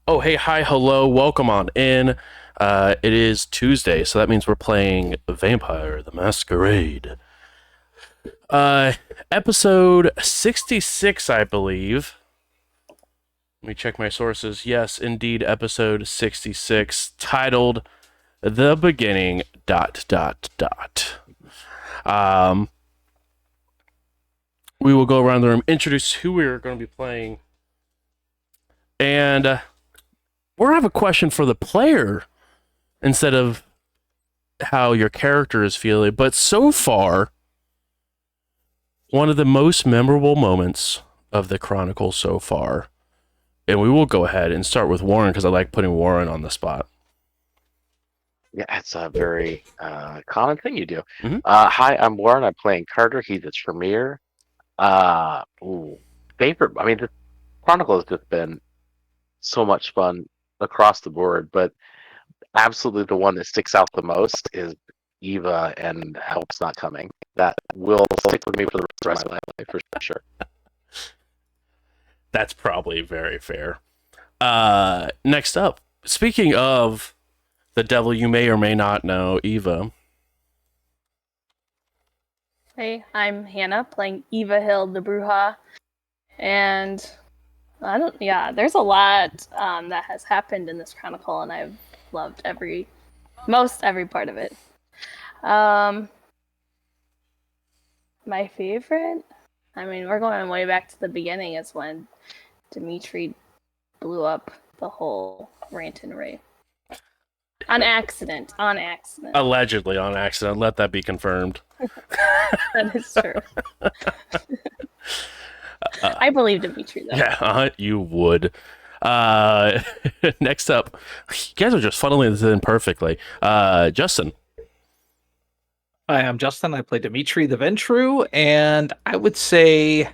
Oh, hey, hi, hello, welcome on in. It is Tuesday, so that means we're playing Vampire the Masquerade. Uh, Episode 66, I believe. Let me check my sources. Yes, indeed, episode 66, titled The Beginning, dot, dot, dot. Um, we will go around the room, introduce who we're going to be playing, and we're going to have a question for the player instead of how your character is feeling. But so far, one of the most memorable moments of the Chronicle so far, and we will go ahead and start with Warren because I like putting Warren on the spot. Yeah, it's a very common thing you do. Mhm. Hi, I'm Warren. I'm playing Carter. He's its Tremere. Ooh, favorite. I mean, the Chronicle has just been so much fun across the board, but absolutely the one that sticks out the most is Eva and Help's Not Coming. That will stick with me for the rest of my life for sure. That's probably very fair. Next up, speaking of the devil you may or may not know, Eva. Hey, I'm Hannah playing Eva Hill the Bruja, and there's a lot that has happened in this chronicle, and I've loved most every part of it. My favorite, I mean, we're going way back to the beginning, is when Dimitri blew up the whole rant and rave. On accident. Allegedly on accident. Let that be confirmed. That is true. I believe Dimitri, though. Yeah, you would. Next up, you guys are just funneling this in perfectly. Justin. Hi, I'm Justin. I play Dimitri the Ventru, and I would say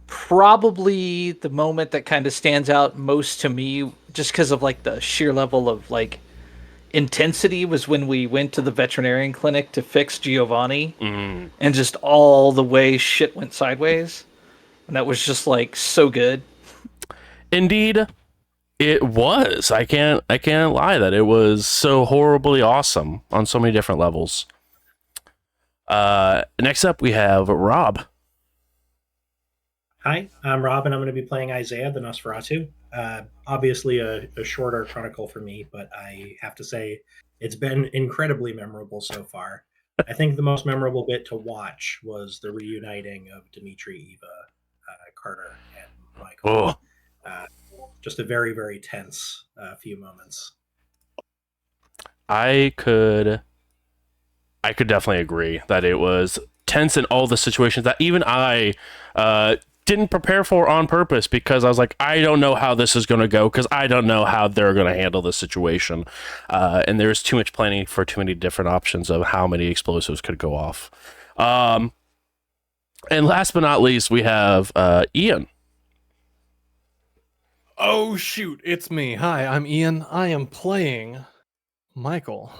probably the moment that kind of stands out most to me, just because of like the sheer level of like intensity, was when we went to the veterinarian clinic to fix Giovanni, and just all the way shit went sideways, and that was just like so good. Indeed, it was. I can't lie that it was so horribly awesome on so many different levels. Next up, we have Rob. Hi, I'm Rob, and I'm going to be playing Isaiah the Nosferatu. Obviously, a shorter chronicle for me, but I have to say it's been incredibly memorable so far. I think the most memorable bit to watch was the reuniting of Dimitri, Eva, Carter, and Michael. Just a very, very tense few moments. I could definitely agree that it was tense in all the situations that even I didn't prepare for on purpose, because I was like, I don't know how this is going to go, because I don't know how they're going to handle this situation. And there's too much planning for too many different options of how many explosives could go off. And last but not least, we have Ian. Oh, shoot. It's me. Hi, I'm Ian. I am playing Michael,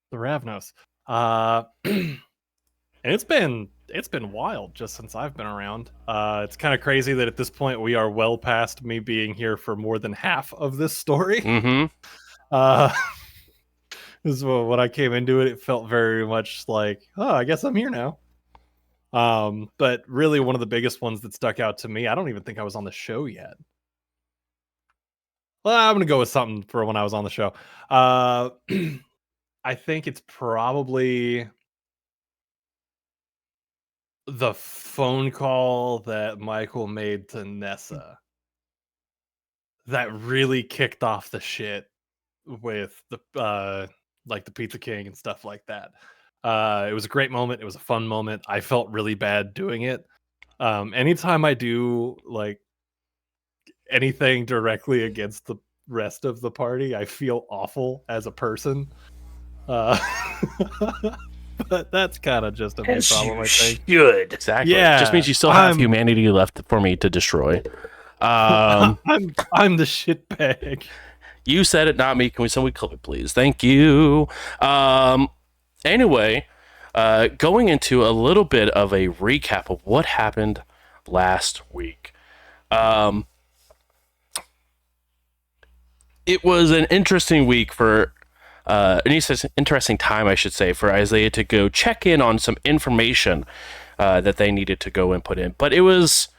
the Ravnos. And it's been wild just since I've been around. It's kind of crazy that at this point we are well past me being here for more than half of this story. This is when I came into it, it felt very much like, oh, I guess I'm here now. But really one of the biggest ones that stuck out to me, I don't even think I was on the show yet. Well, I'm going to go with something for when I was on the show. I think it's probably the phone call that Michael made to Nessa that really kicked off the shit with the like the Pizza King and stuff like that. It was a great moment. It was a fun moment. I felt really bad doing it. Anytime I do like anything directly against the rest of the party, I feel awful as a person. But that's kind of just a me problem, I think. Should. Exactly. Yeah, Just means you still have humanity left for me to destroy. I'm the shitbag. You said it, not me. Can we somebody clip it, please? Thank you. Anyway, going into a little bit of a recap of what happened last week. it was an interesting week for an interesting time, I should say, for Isaiah to go check in on some information that they needed to go and put in. But it was,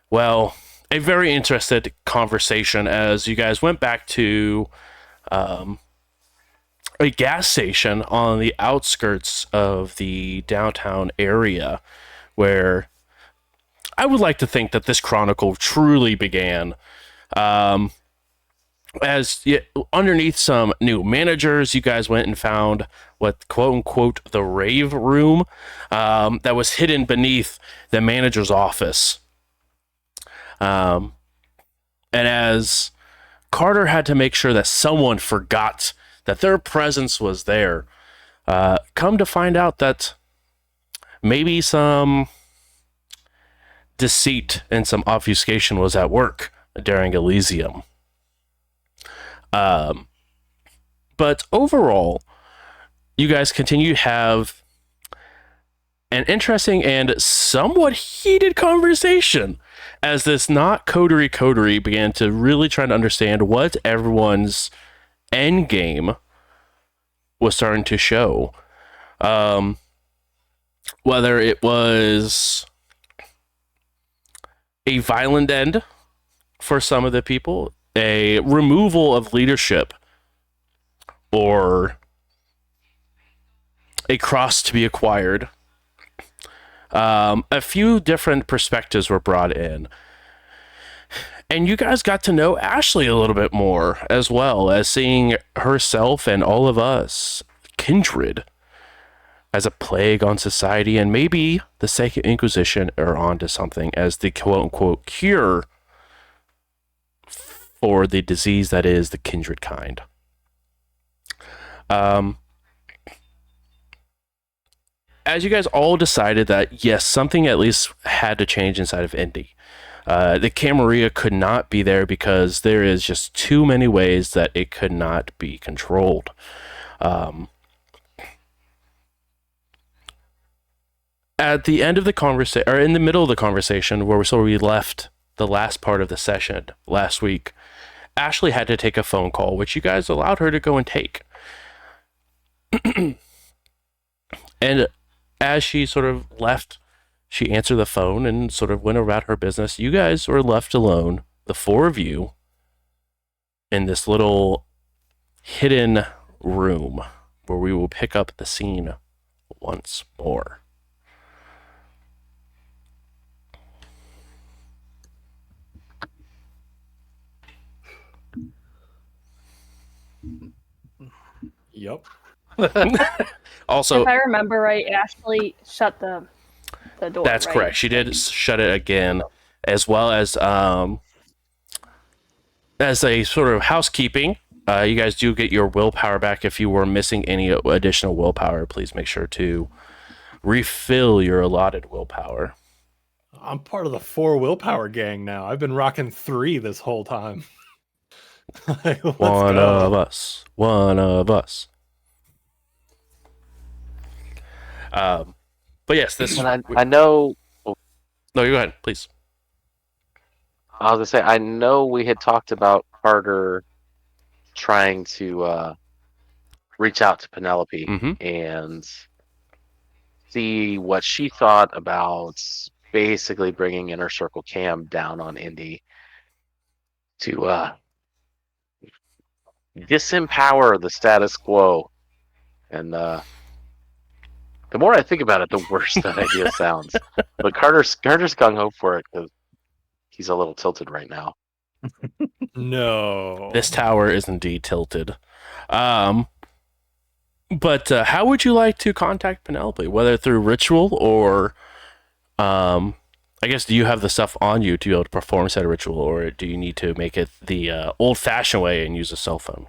well, a very interesting conversation as you guys went back to a gas station on the outskirts of the downtown area where I would like to think that this chronicle truly began. As underneath some new managers, you guys went and found what quote unquote the rave room that was hidden beneath the manager's office. And as Carter had to make sure that someone forgot that their presence was there, come to find out that maybe some deceit and some obfuscation was at work during Elysium. But overall, you guys continue to have an interesting and somewhat heated conversation as this not coterie began to really try to understand what everyone's end game was starting to show. Whether it was a violent end for some of the people, a removal of leadership, or a cross to be acquired. A few different perspectives were brought in. And you guys got to know Ashley a little bit more, as well as seeing herself and all of us, kindred, as a plague on society, and maybe the Second Inquisition are onto something as the quote-unquote cure for the disease that is the kindred kind. As you guys all decided that, yes, something at least had to change inside of Indy. The Camarilla could not be there because there is just too many ways that it could not be controlled. At the end of the conversation, or in the middle of the conversation, where we left the last part of the session last week, Ashley had to take a phone call, which you guys allowed her to go and take. And as she sort of left, she answered the phone and sort of went about her business. You guys were left alone, the four of you, in this little hidden room where we will pick up the scene once more. Yep. Also, if I remember right, Ashley shut the door. that's right? correct. She did shut it again, as well as a sort of housekeeping. You guys do get your willpower back. If you were missing any additional willpower, please make sure to refill your allotted willpower. I'm part of the 4 willpower gang now. I've been rocking 3 this whole time. Like, let's One go. of us. One of us. But yes, this. And I know. No, you go ahead, please. I was gonna say I know we had talked about Carter trying to reach out to Penelope Mhm. and see what she thought about basically bringing Inner Circle Cam down on Indy to disempower the status quo. And the more I think about it, the worse that idea sounds. But Carter's gung ho for it because he's a little tilted right now. No. This tower is indeed tilted. But how would you like to contact Penelope? Whether through ritual or, I guess, do you have the stuff on you to be able to perform said ritual, or do you need to make it the old-fashioned way and use a cell phone?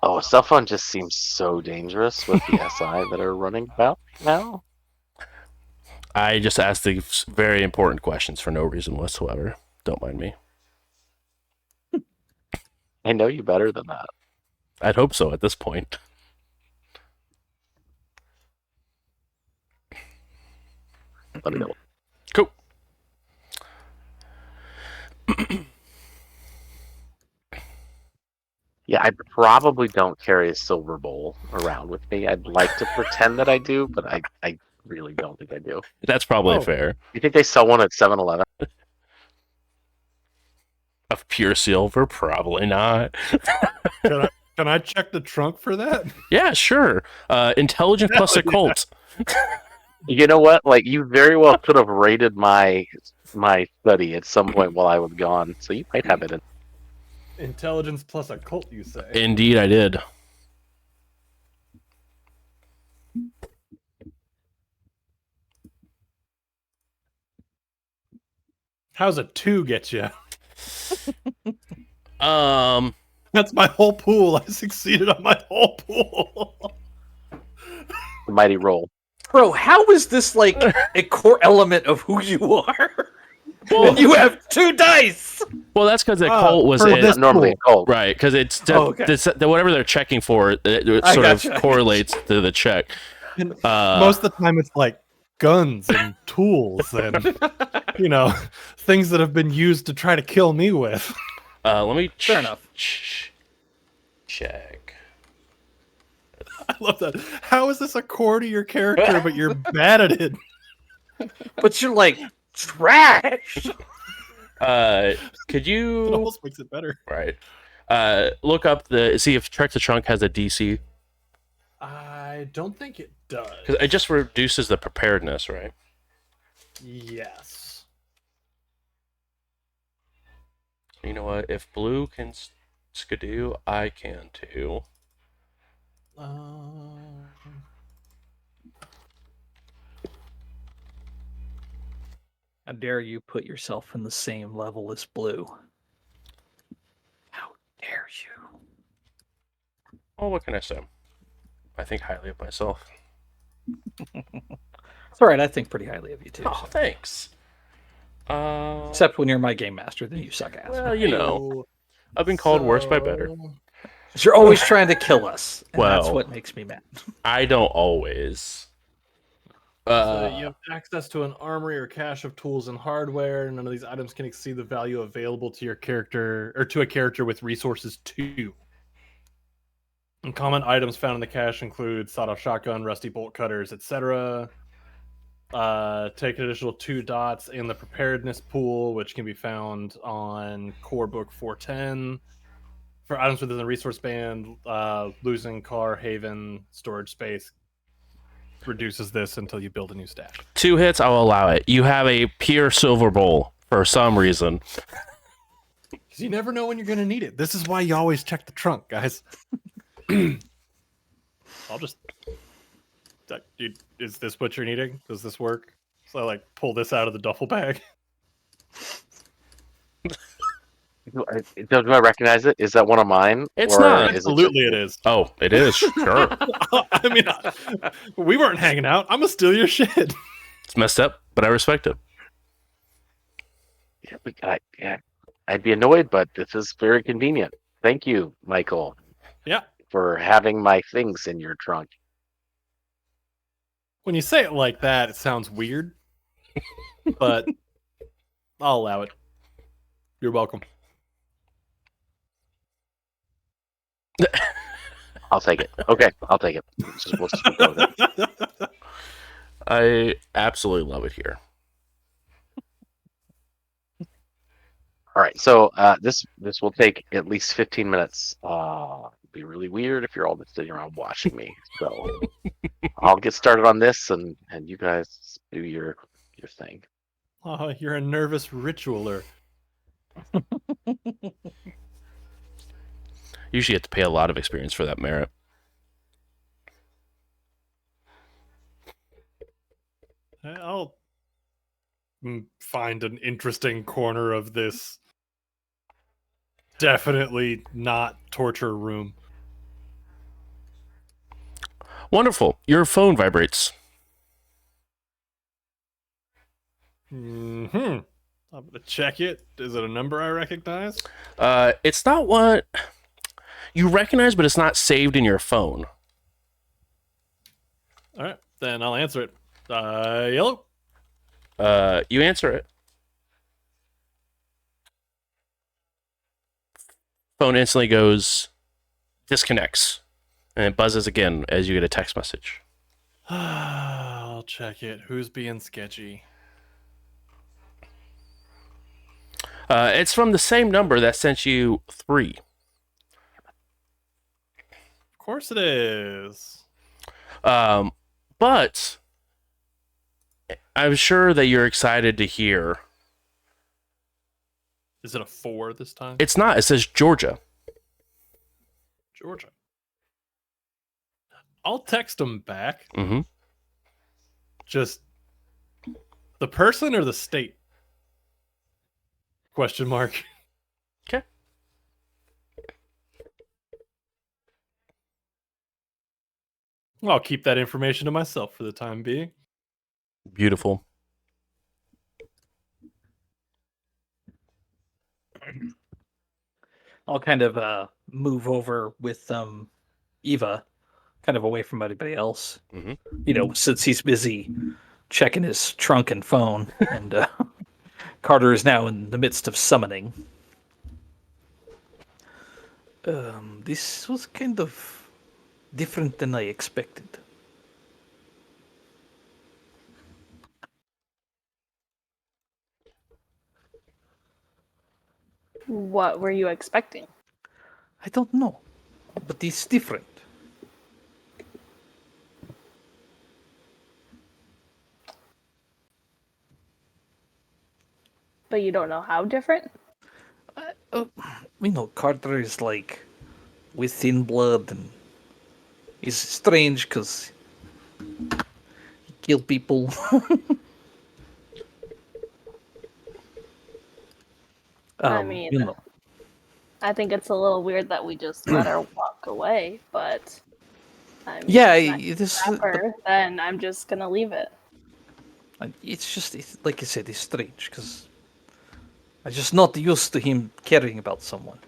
Oh, a cell phone just seems so dangerous with the SI that are running about now. I just asked the very important questions for no reason whatsoever. Don't mind me. I know you better than that. I'd hope so at this point. Let me know. Cool. Yeah, I probably don't carry a silver bowl around with me. I'd like to pretend that I do, but I really don't think I do. That's probably Oh. fair. You think they sell one at 7-Eleven? Of pure silver, probably not. Can I check the trunk for that? Yeah, sure. Intelligence plus Hell occult. You know what? Like, you very well could have raided my study at some point while I was gone, so you might have it in. Intelligence plus occult, you say? Indeed, I did. How's a 2 get you? That's my whole pool. I succeeded on my whole pool. The mighty roll. Bro, how is this like a core element of who you are? When you have 2 dice. Well, that's because the cult was for in, this Normally a cold. right, because it's okay. whatever they're checking for, it sort of correlates to the check. Most of the time, it's like guns and tools and things that have been used to try to kill me with. Let me Fair enough. Check. I love that. How is this a core to your character, but you're bad at it? But you're like trash. Could you? It almost makes it better. Right. Look up see if Trek the Trunk has a DC. I don't think it does. Because it just reduces the preparedness, right? Yes. You know what? If blue can skidoo, I can too. How dare you put yourself in the same level as blue? How dare you? Oh, what can I say? I think highly of myself. It's alright, I think pretty highly of you too. Oh, So. thanks. Except when you're my game master, then you suck ass. Well, you know, I've been called worse by better. You're always trying to kill us, and that's Well, what makes me mad. I don't always. So you have access to an armory or cache of tools and hardware. None of these items can exceed the value available to your character or to a character with resources 2. And common items found in the cache include sawed-off shotgun, rusty bolt cutters, etc. Take an additional 2 dots in the preparedness pool, which can be found on Core Book 410. For items within the resource band, losing car, haven, storage space reduces this until you build a new stash. 2 hits, I'll allow it. You have a pure silver bowl for some reason. Because you never know when you're going to need it. This is why you always check the trunk, guys. I'll just... Is this what you're needing? Does this work? So I like pull this out of the duffel bag. Do I recognize it? Is that one of mine? It's not. Absolutely it is. Oh, it is. Sure. I mean, we weren't hanging out. I'm going to steal your shit. It's messed up, but I respect it. Yeah, I'd be annoyed, but this is very convenient. Thank you, Michael. Yeah. For having my things in your trunk. When you say it like that, it sounds weird. But I'll allow it. You're welcome. I'll take it. Okay, I'll take it. We'll just go with it. I absolutely love it here. All right, so this will take at least 15 minutes. It'd be really weird if you're all just sitting around watching me. So I'll get started on this, and you guys do your thing. Oh, you're a nervous ritualer. Usually you have to pay a lot of experience for that merit. I'll find an interesting corner of this definitely not torture room. Wonderful. Your phone vibrates. I'm gonna check it. Is it a number I recognize? It's not what you recognize, but it's not saved in your phone. All right, then I'll answer it. Yellow. You answer it. Phone instantly goes disconnects, and it buzzes again as you get a text message. I'll check it. Who's being sketchy? It's from the same number that sent you 3. Of course it is. But I'm sure that you're excited to hear. Is it a 4 this time? It's not. It says Georgia. Georgia. I'll text him back. Mm-hmm. Just the person or the state? Question mark. Okay. I'll keep that information to myself for the time being. Beautiful. I'll kind of move over with Eva, kind of away from anybody else. Mhm. You know, since he's busy checking his trunk and phone, and Carter is now in the midst of summoning. This was kind of different than I expected. What were you expecting? I don't know, but it's different. But you don't know how different? You know, Carter is like with thin blood, and he's strange because he killed people. I mean, you know, I think it's a little weird that we just let her walk away, but I mean, yeah, if it is. I her, then I'm just gonna leave it. It's just like I said, it's strange because I'm just not used to him caring about someone.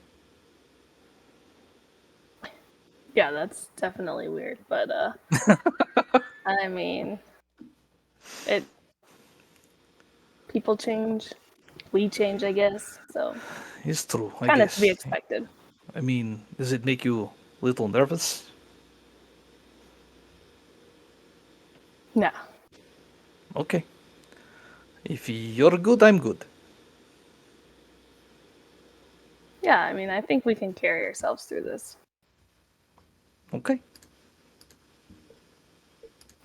Yeah, that's definitely weird, but I mean, it people change, we change, I guess. So It's true, I kind of guess. to be expected. I mean, does it make you a little nervous? No, Okay. If you're good, I'm good. yeah, I mean, I think we can carry ourselves through this, Okay.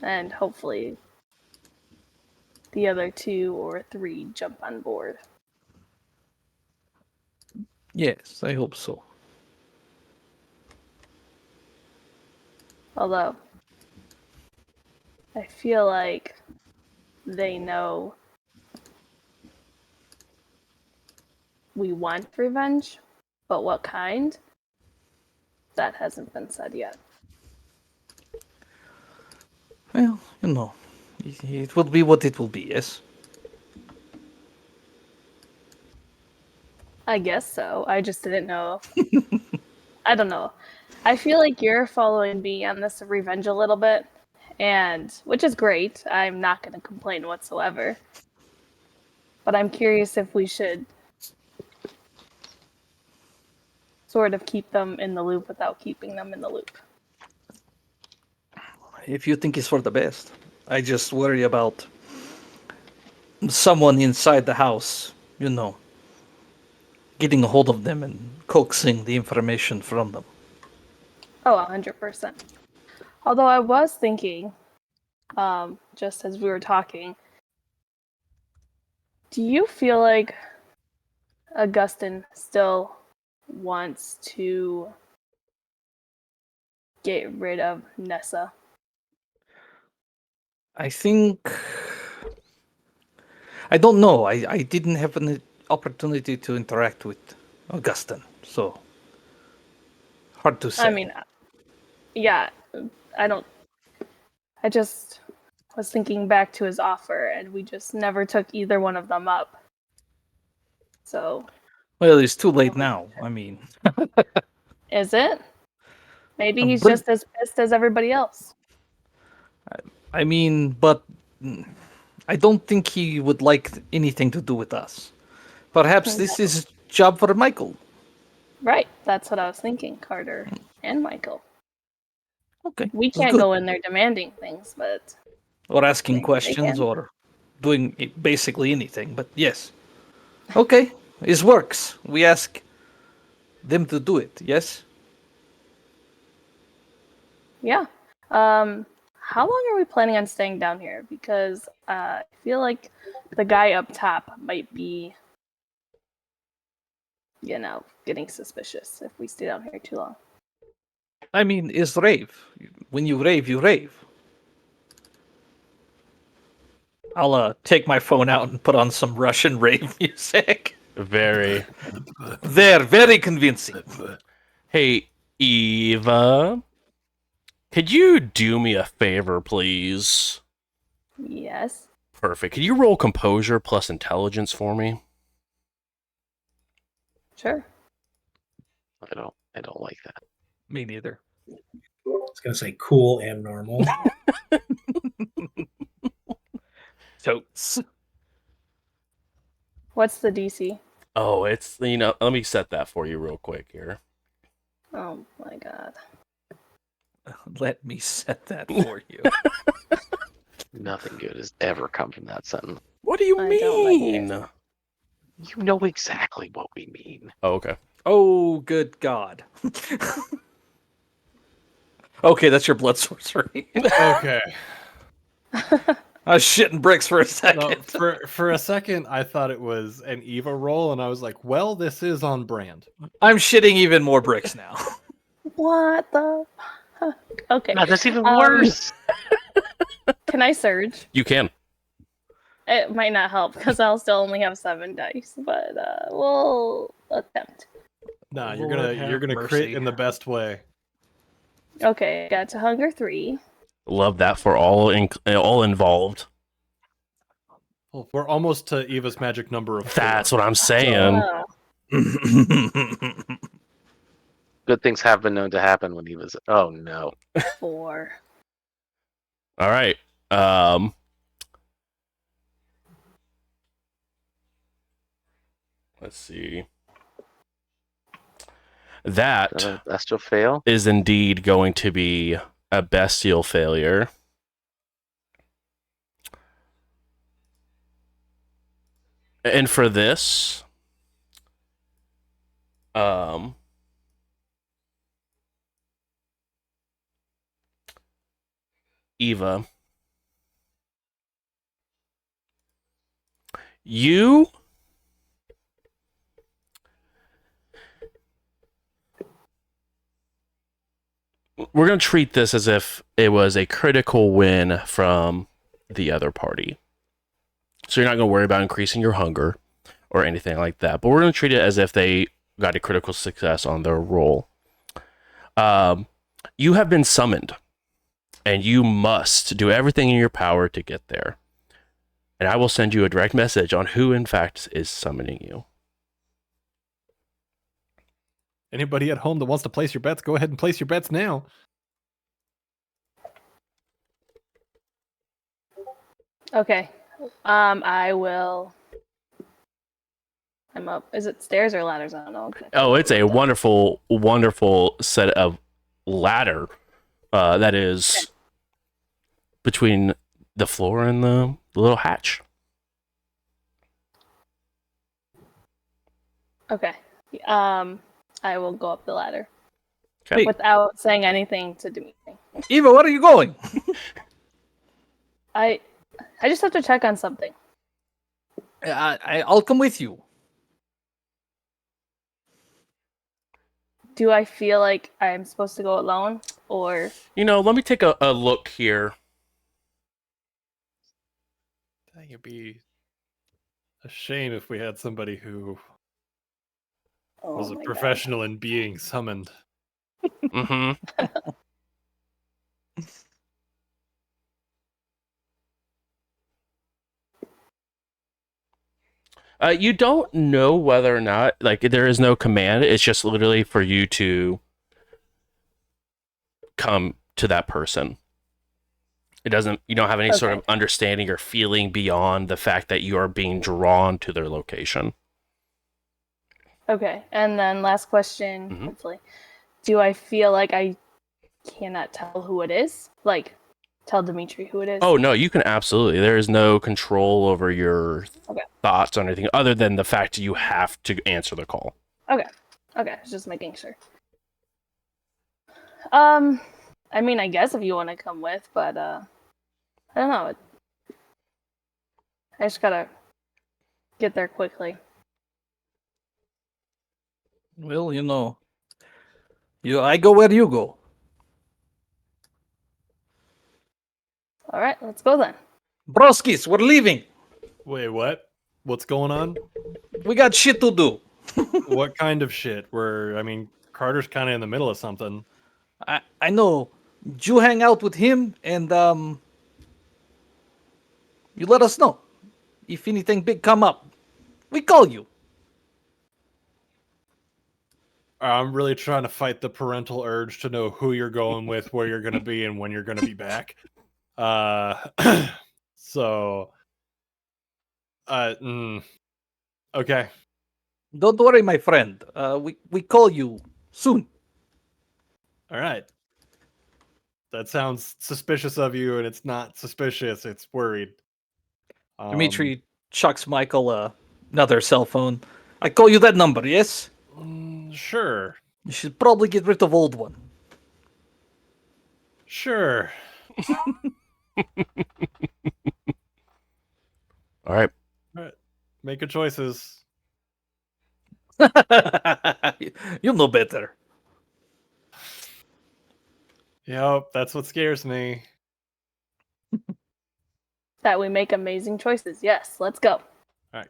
and hopefully, the other 2 or 3 jump on board. Yes, I hope so. Although, I feel like they know we want revenge, but what kind? That hasn't been said yet. Well, you know, it will be what it will be, yes? I guess so. I just didn't know. I don't know. I feel like you're following me on this revenge a little bit, and which is great. I'm not going to complain whatsoever. But I'm curious if we should sort of keep them in the loop without keeping them in the loop. If you think it's for the best. I just worry about someone inside the house, you know, getting a hold of them and coaxing the information from them. Oh, 100%. Although I was thinking, just as we were talking, do you feel like Augustin still wants to get rid of Nessa? I think. I don't know. I didn't have an opportunity to interact with Augustin, so. Hard to say. I mean, yeah, I don't. I just was thinking back to his offer, and we just never took either one of them up. So, Well, it's too late now. I mean, is it? Maybe he's But- just as pissed as everybody else. but I don't think he would like anything to do with us. Perhaps this is job for Michael. Right, that's what I was thinking, Carter and Michael. Okay. We that's can't good. go in there demanding things, but Or asking they questions can. or doing basically anything. But yes. Okay. It works. We ask them to do it. Yes. Yeah. How long are we planning on staying down here? Because I feel like the guy up top might be, getting suspicious if we stay down here too long. I mean, it's rave. When you rave, you rave. I'll take my phone out and put on some Russian rave music. Very. They're very convincing. Hey, Eva, could you do me a favor, please? Yes. Perfect. Could you roll composure plus intelligence for me? Sure. I don't like that. Me neither. I was going to say cool and normal. Totes. What's the DC? Oh, it's, let me set that for you real quick here. Oh my god. Let me set that for you. Nothing good has ever come from that sentence. What do you I don't like mean? it. You know exactly what we mean. Oh, okay. Oh, good God. Okay, that's your blood sorcery. Okay. I was shitting bricks for a No, second. for a second, I thought it was an Eva roll, and I was like, well, this is on brand. I'm shitting even more bricks now. What the fuck? Okay. No, that's even worse. Can I surge? You can. It might not help because I'll still only have 7 dice, but we'll attempt. Nah, Lord you're have gonna mercy. crit in the best way. Okay, got to hunger 3. Love that for all involved. Well, we're almost to Eva's magic number of 4. That's what I'm saying. Good things have been known to happen when he was. Oh no. 4. All right. Let's see. That Is that a bestial fail? is indeed going to be a bestial failure. And for this, Eva, you we're going to treat this as if it was a critical win from the other party. So you're not going to worry about increasing your hunger or anything like that. But we're going to treat it as if they got a critical success on their roll. You have been summoned, and you must do everything in your power to get there. And I will send you a direct message on who, in fact, is summoning you. Anybody at home that wants to place your bets, go ahead and place your bets now. Okay. I will. I'm up. Is it stairs or ladders? I don't know. Oh, it's a wonderful, wonderful set of ladder that is between the floor and the little hatch. Okay. I will go up the ladder Okay. without saying anything to Dimitri. Eva, where are you going? I just have to check on something. I'll come with you. Do I feel like I'm supposed to go alone, or Let me take a look here. I think it'd be a shame if we had somebody who was a my God. professional in being summoned. Mm-hmm. You don't know whether or not, there is no command. It's just literally for you to come to that person. You don't have any sort of understanding or feeling beyond the fact that you are being drawn to their location. Okay, and then last question, Mhm. hopefully. Do I feel like I cannot tell who it is? Like, tell Dimitri who it is? Oh no, you can absolutely. There is no control over your Okay. thoughts or anything other than the fact you have to answer the call. Okay, just making sure. I mean, I guess if you want to come with, but I don't know. I just gotta get there quickly. Well, I go where you go. All right, let's go then. Broskis, we're leaving. Wait, what? What's going on? We got shit to do. What kind of shit? Carter's kind of in the middle of something. I know. You hang out with him, and you let us know if anything big come up. We call you. I'm really trying to fight the parental urge to know who you're going with, where you're going to be, and when you're going to be back. So, okay. Don't worry, my friend. We call you soon. All right. That sounds suspicious of you, and it's not suspicious. It's worried. Dimitri chucks Michael another cell phone. I call you that number, yes? Sure. You should probably get rid of old one. Sure. All right. All right. Make your choices. You'll know better. Yep, that's what scares me. That we make amazing choices. Yes, let's go. All right.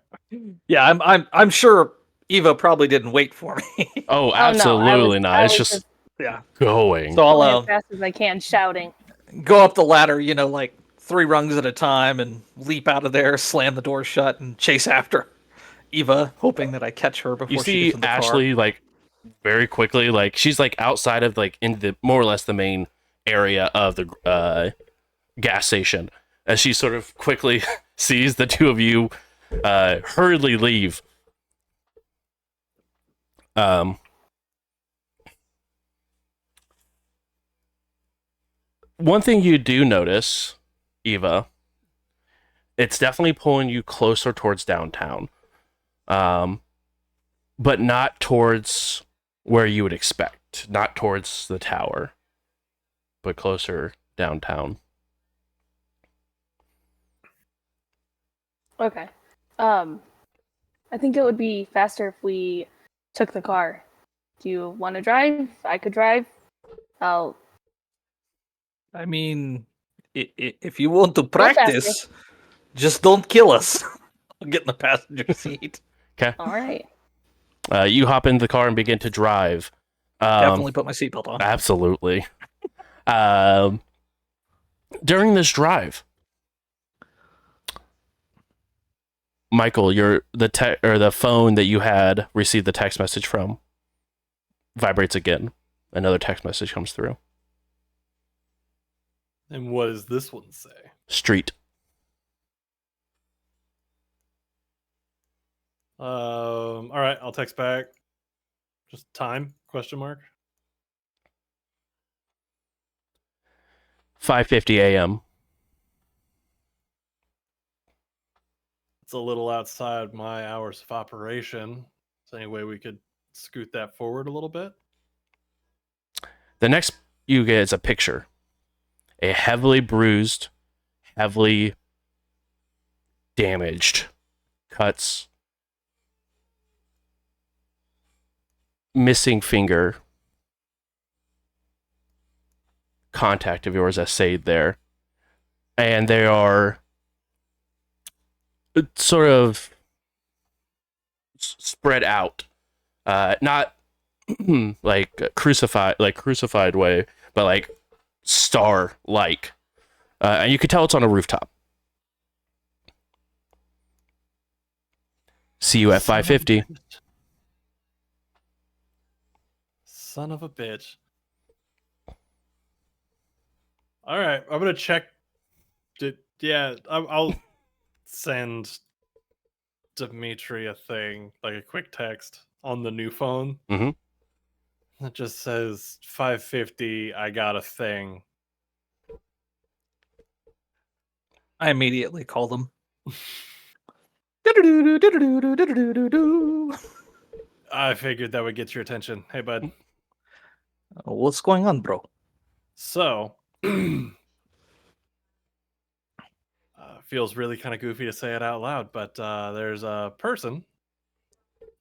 Yeah, I'm sure Eva probably didn't wait for me. Oh, no, absolutely not. I It's was just Yeah. going. So going I'll as fast as I can, shouting. go up the ladder, like 3 rungs at a time, and leap out of there, slam the door shut, and chase after Eva, hoping that I catch her before You she see gets in the Ashley like very quickly, like she's like outside of like in the more or less the main area of the gas station, as she sort of quickly sees the two of you hurriedly leave. One thing you do notice, Eva, it's definitely pulling you closer towards downtown, but not towards where you would expect, not towards the tower, but closer downtown. Okay. I think it would be faster if we took the car. Do you want to drive? I could drive. I'll I mean, if you want to go faster. practice, just don't kill us. I'll get in the passenger seat. Okay. All right. You hop into the car and begin to drive. Definitely put my seatbelt on. Absolutely. During this drive, Michael, the phone that you had received the text message from vibrates again. Another text message comes through. And what does this one say? Street. All right, I'll text back. Just time? Question mark. 5:50 a.m. It's a little outside my hours of operation. Is there any way we could scoot that forward a little bit? The next you get is a picture. A heavily bruised, heavily damaged, cuts, missing finger contact of yours essayed there. And they are sort of spread out. Not like crucified way, but like star like. And you can tell it's on a rooftop. See you at 5:50. Son of a bitch. All right, I'm gonna check. I'll send Dimitri a thing, like a quick text. on the new phone. Mhm. It just says 550. I got a thing. I immediately called him. I figured that would get your attention. Hey, bud. What's going on, bro? So, feels really kind of goofy to say it out loud, but there's a person,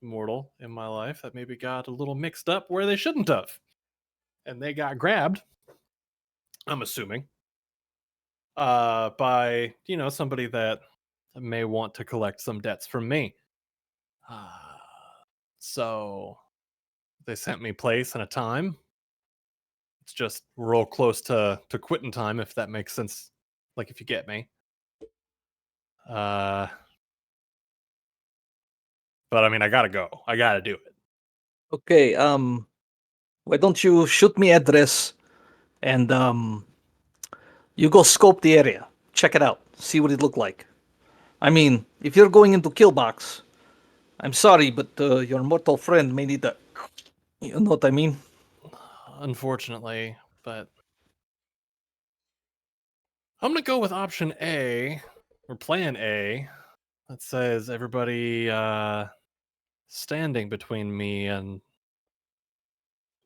mortal, in my life that maybe got a little mixed up where they shouldn't have. And they got grabbed, I'm assuming, by, somebody that may want to collect some debts from me. So they sent me place and a time. It's just real close to quitting time, if that makes sense. Like, if you get me. But I mean, I gotta go. I gotta do it. Okay, why don't you shoot me address and you go scope the area. Check it out. See what it look like. I mean, if you're going into kill box, I'm sorry, but your mortal friend may need a. You know what I mean? Unfortunately, but I'm gonna go with option A or plan A. That says everybody standing between me and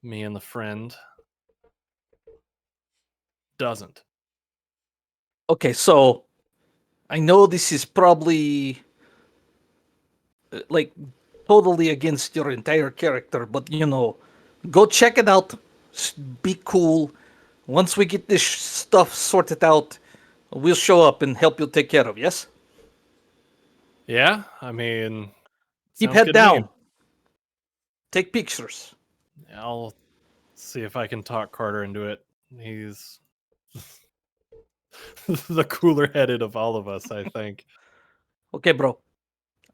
the friend doesn't. Okay, so I know this is probably like totally against your entire character, but go check it out. Be cool. Once we get this stuff sorted out, we'll show up and help you take care of. Yes. Yeah, I mean, Keep sounds head good to me. down. Take pictures. I'll see if I can talk Carter into it. He's the cooler headed of all of us, I think. Okay, bro.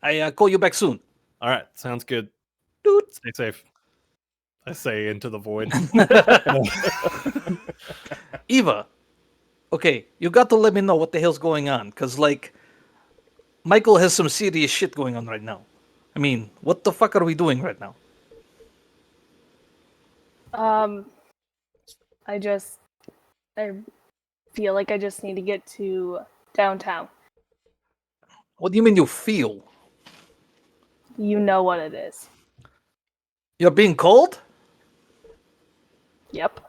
I call you back soon. All right, sounds good. Doot. Stay safe. I say into the void. Eva, okay, you got to let me know what the hell's going on, because, like, Michael has some serious shit going on right now. I mean, what the fuck are we doing right now? I feel like I just need to get to downtown. What do you mean you feel? You know what it is. You're being cold? Yep.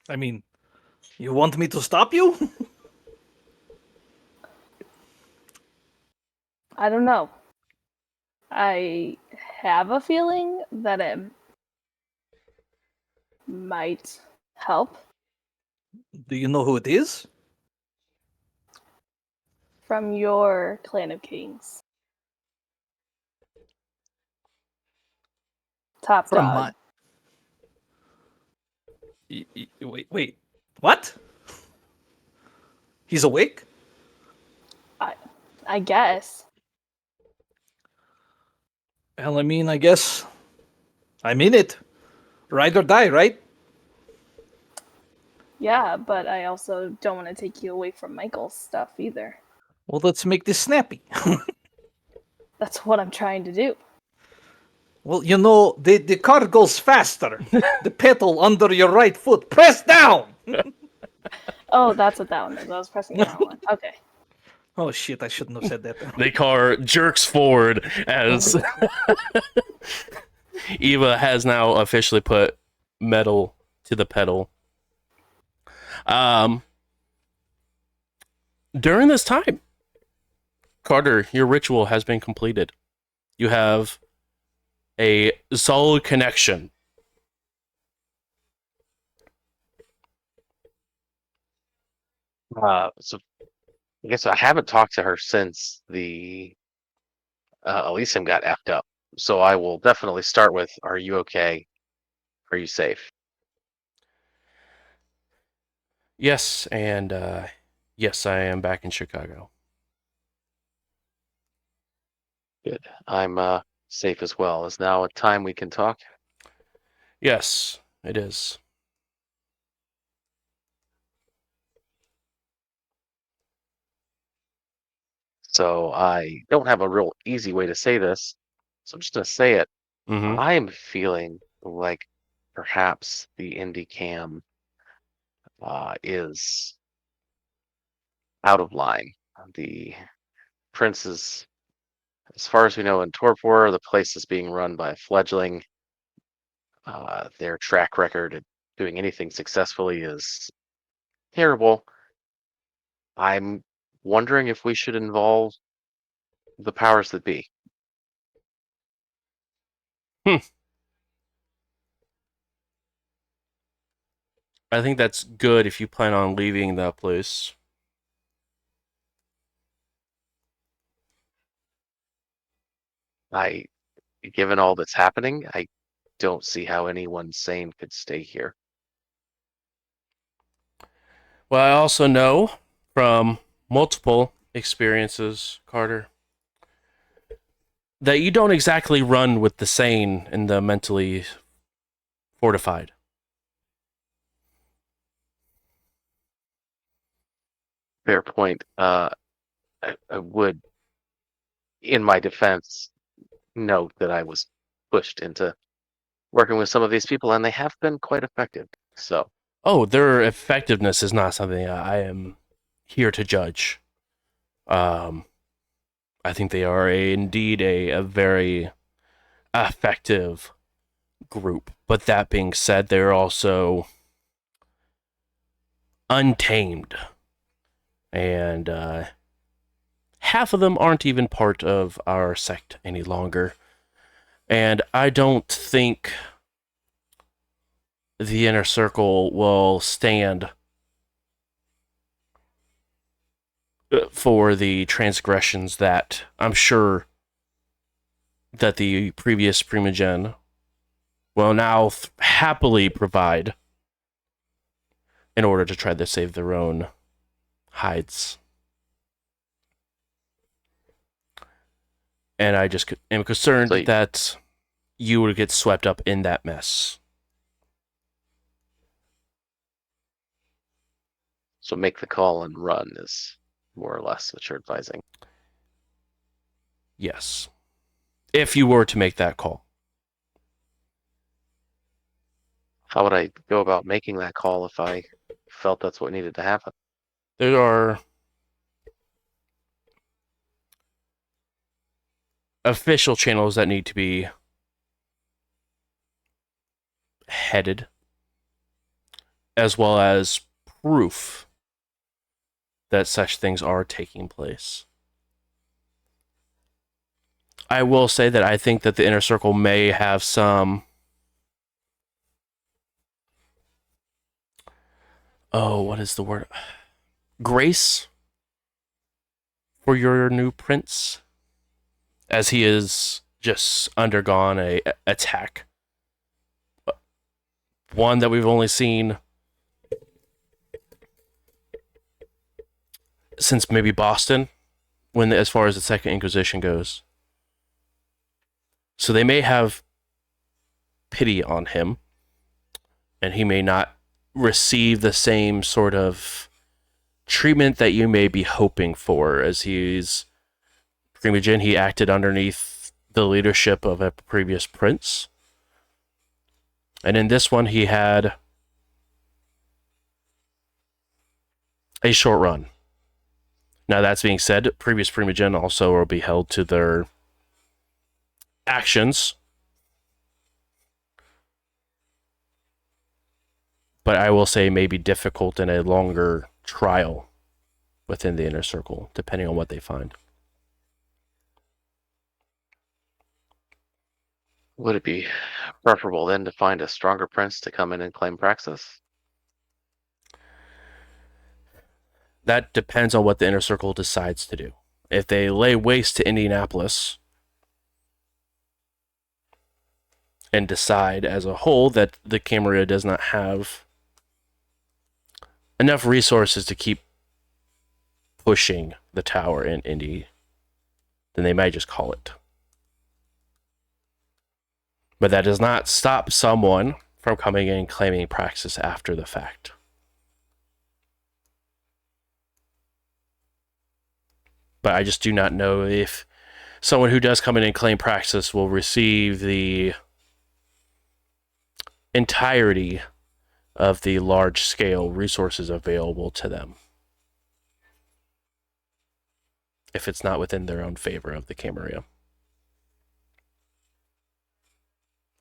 I mean, you want me to stop you? I don't know. I have a feeling that it might help. Do you know who it is? From your Clan of Kings. Top From dog. Wait. What? He's awake? I guess. Well, I mean, I guess I'm in it. Ride or die, right? Yeah, but I also don't want to take you away from Michael's stuff either. Well, let's make this snappy. That's what I'm trying to do. Well, the car goes faster. The pedal under your right foot. Press down! Oh, that's what that one is. I was pressing the wrong one. Okay. Oh, shit, I shouldn't have said that. The car jerks forward as Eva has now officially put metal to the pedal. During this time, Carter, your ritual has been completed. You have a soul connection. So I guess I haven't talked to her since the Elysium got effed up. So I will definitely start with, are you okay? Are you safe? Yes, and yes, I am back in Chicago. Good. I'm safe as well. Is now a time we can talk? Yes, it is. So I don't have a real easy way to say this. So I'm just gonna say it. Mm-hmm. I'm feeling like perhaps the Indy cam is out of line. The Prince is, as far as we know, in torpor. The place is being run by a fledgling. Their track record at doing anything successfully is terrible. I'm wondering if we should involve the powers that be. I think that's good if you plan on leaving that place. Given all that's happening, I don't see how anyone sane could stay here. Well, I also know from multiple experiences, Carter, that you don't exactly run with the sane and the mentally fortified. Fair point. I would, in my defense, note that I was pushed into working with some of these people, and they have been quite effective. So, Oh, their effectiveness is not something I am here to judge. Um, I think they are indeed a very effective group. But that being said, they're also untamed. And half of them aren't even part of our sect any longer. And I don't think the inner circle will stand for the transgressions that I'm sure that the previous Primogen will now happily provide in order to try to save their own hides. And I just am concerned So- that you would get swept up in that mess. so make the call and run is more or less what you're advising. Yes. If you were to make that call. How would I go about making that call if I felt that's what needed to happen? There are official channels that need to be headed, as well as proof that such things are taking place. I will say that I think that the inner circle may have some what is the word? Grace for your new prince, as he has just undergone a attack. One that we've only seen since maybe Boston, when as far as the Second Inquisition goes. So they may have pity on him, and he may not receive the same sort of treatment that you may be hoping for, as he's Primogen. He acted underneath the leadership of a previous prince, and in this one he had a short run. Now, that's being said, previous Primogen also will be held to their actions, but I will say may be difficult in a longer trial within the inner circle, depending on what they find. Would it be preferable then to find a stronger prince to come in and claim Praxis? That depends on what the inner circle decides to do. If they lay waste to Indianapolis and decide as a whole that the Camarilla does not have enough resources to keep pushing the tower in Indy, then they might just call it. But that does not stop someone from coming in and claiming Praxis after the fact. But I just do not know if someone who does come in and claim praxis will receive the entirety of the large-scale resources available to them if it's not within their own favor of the Camarilla.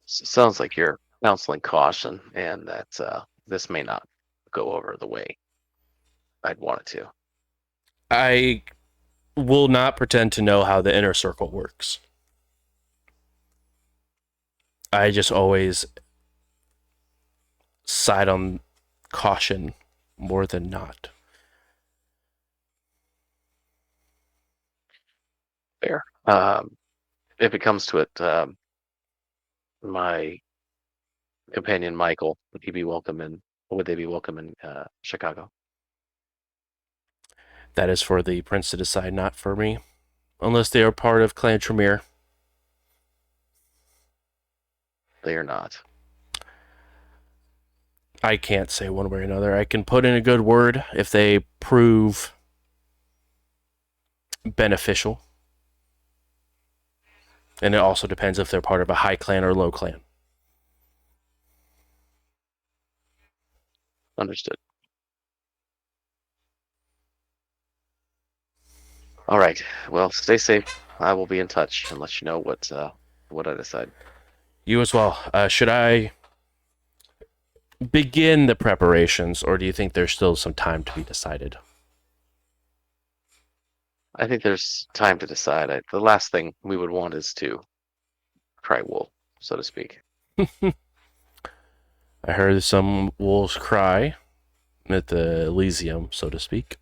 Sounds like you're counseling caution, and that this may not go over the way I'd want it to. I will not pretend to know how the inner circle works. I just always side on caution more than not. Fair. If it comes to it, my companion Michael, would he be welcome in? Would they be welcome in Chicago? That is for the prince to decide, not for me. Unless they are part of Clan Tremere. They are not. I can't say one way or another. I can put in a good word if they prove beneficial. And it also depends if they're part of a high clan or low clan. Understood. All right. Well, stay safe. I will be in touch and let you know what I decide. You as well. Should I begin the preparations, or do you think there's still some time to be decided? I think there's time to decide. The last thing we would want is to cry wolf, so to speak. I heard some wolves cry at the Elysium, so to speak.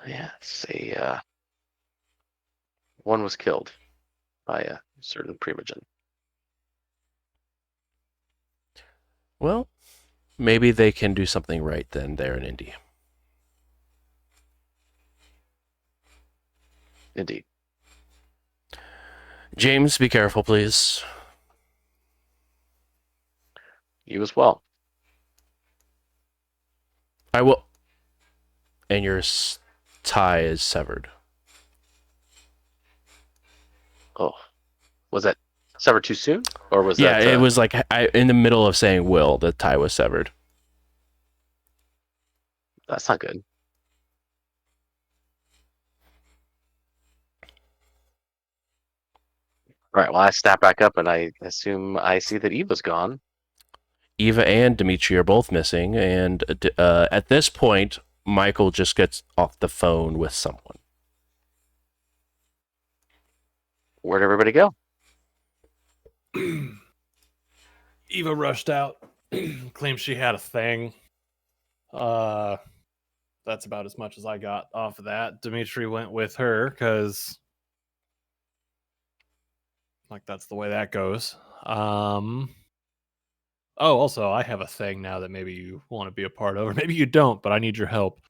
Yeah, say one was killed by a certain primogen. Well, maybe they can do something right then there in Indy. Indeed. James, be careful, please. You as well. I will. And your tie is severed. Oh, was that severed too soon, or was Yeah, that? it was like in the middle of saying "will," the tie was severed. That's not good. All right. Well, I snap back up, and I assume I see that Eva's gone. Eva and Dimitri are both missing, and at this point, Michael just gets off the phone with someone. Where'd everybody go? Eva rushed out, claimed she had a thing. That's about as much as I got off of that. Dimitri went with her because, like, that's the way that goes. Oh, also, I have a thing now that maybe you want to be a part of, or maybe you don't, but I need your help.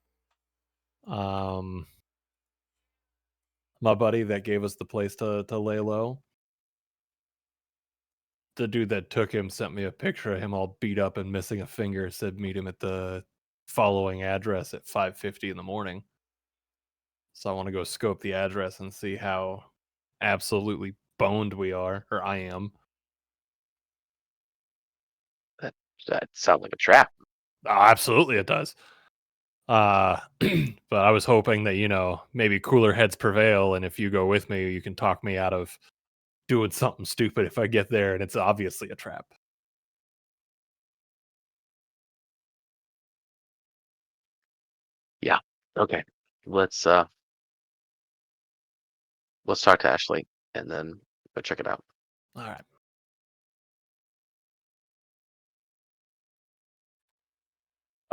My buddy that gave us the place to lay low, the dude that took him sent me a picture of him all beat up and missing a finger, said meet him at the following address at 5:50 in the morning. So I want to go scope the address and see how absolutely boned we are, or I am. That sounds like a trap. Absolutely it does. But I was hoping that, maybe cooler heads prevail, and if you go with me, you can talk me out of doing something stupid if I get there and it's obviously a trap. Yeah. Okay. Let's talk to Ashley and then go check it out. All right.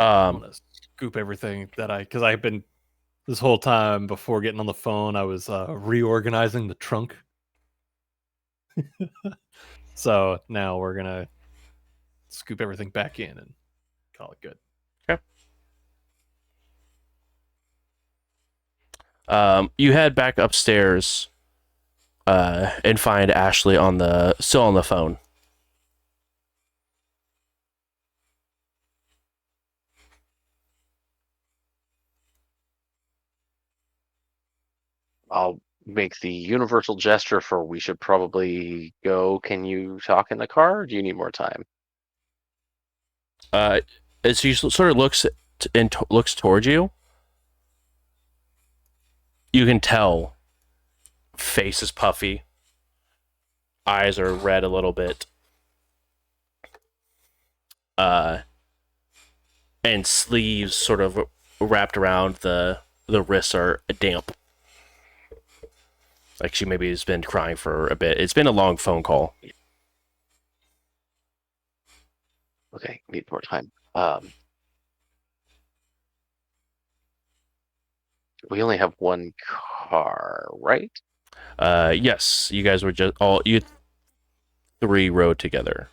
I want to scoop everything because I've been this whole time before getting on the phone, I was reorganizing the trunk. So now we're gonna scoop everything back in and call it good. Okay. You head back upstairs and find Ashley still on the phone. I'll make the universal gesture for we should probably go. Can you talk in the car? Or do you need more time? As she sort of looks looks towards you, you can tell face is puffy, eyes are red a little bit, and sleeves sort of wrapped around the wrists are damp. Like she maybe has been crying for a bit. It's been a long phone call. Okay, need more time. We only have one car, right? Yes, you guys were just all you three rode together.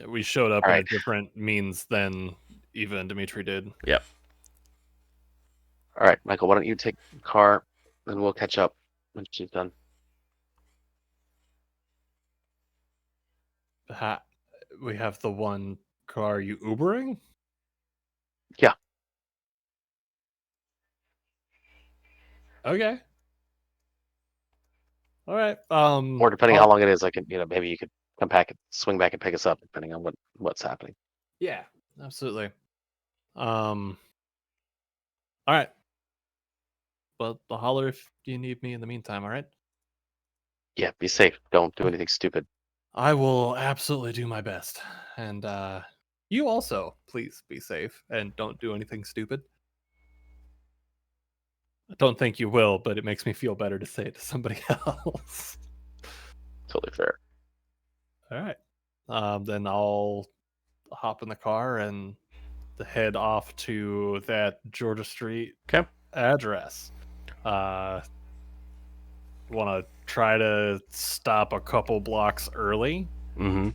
We showed up All in a right. different means than Eva and Dimitri did. Yep. All right, Michael, why don't you take the car, and we'll catch up when she's done. We have the one car. You Ubering? Yeah. Okay. All right. Or depending on how long it is, I can, maybe you could come back and swing back and pick us up, depending on what's happening. Yeah, absolutely. All right. Well, I'll holler if you need me in the meantime. All right. Yeah, be safe. Don't do anything stupid. I will absolutely do my best, and you also please be safe and don't do anything stupid. I don't think you will, but it makes me feel better to say it to somebody else. Totally fair. All right. Then I'll hop in the car and head off to that Georgia Street address. Want to try to stop a couple blocks early to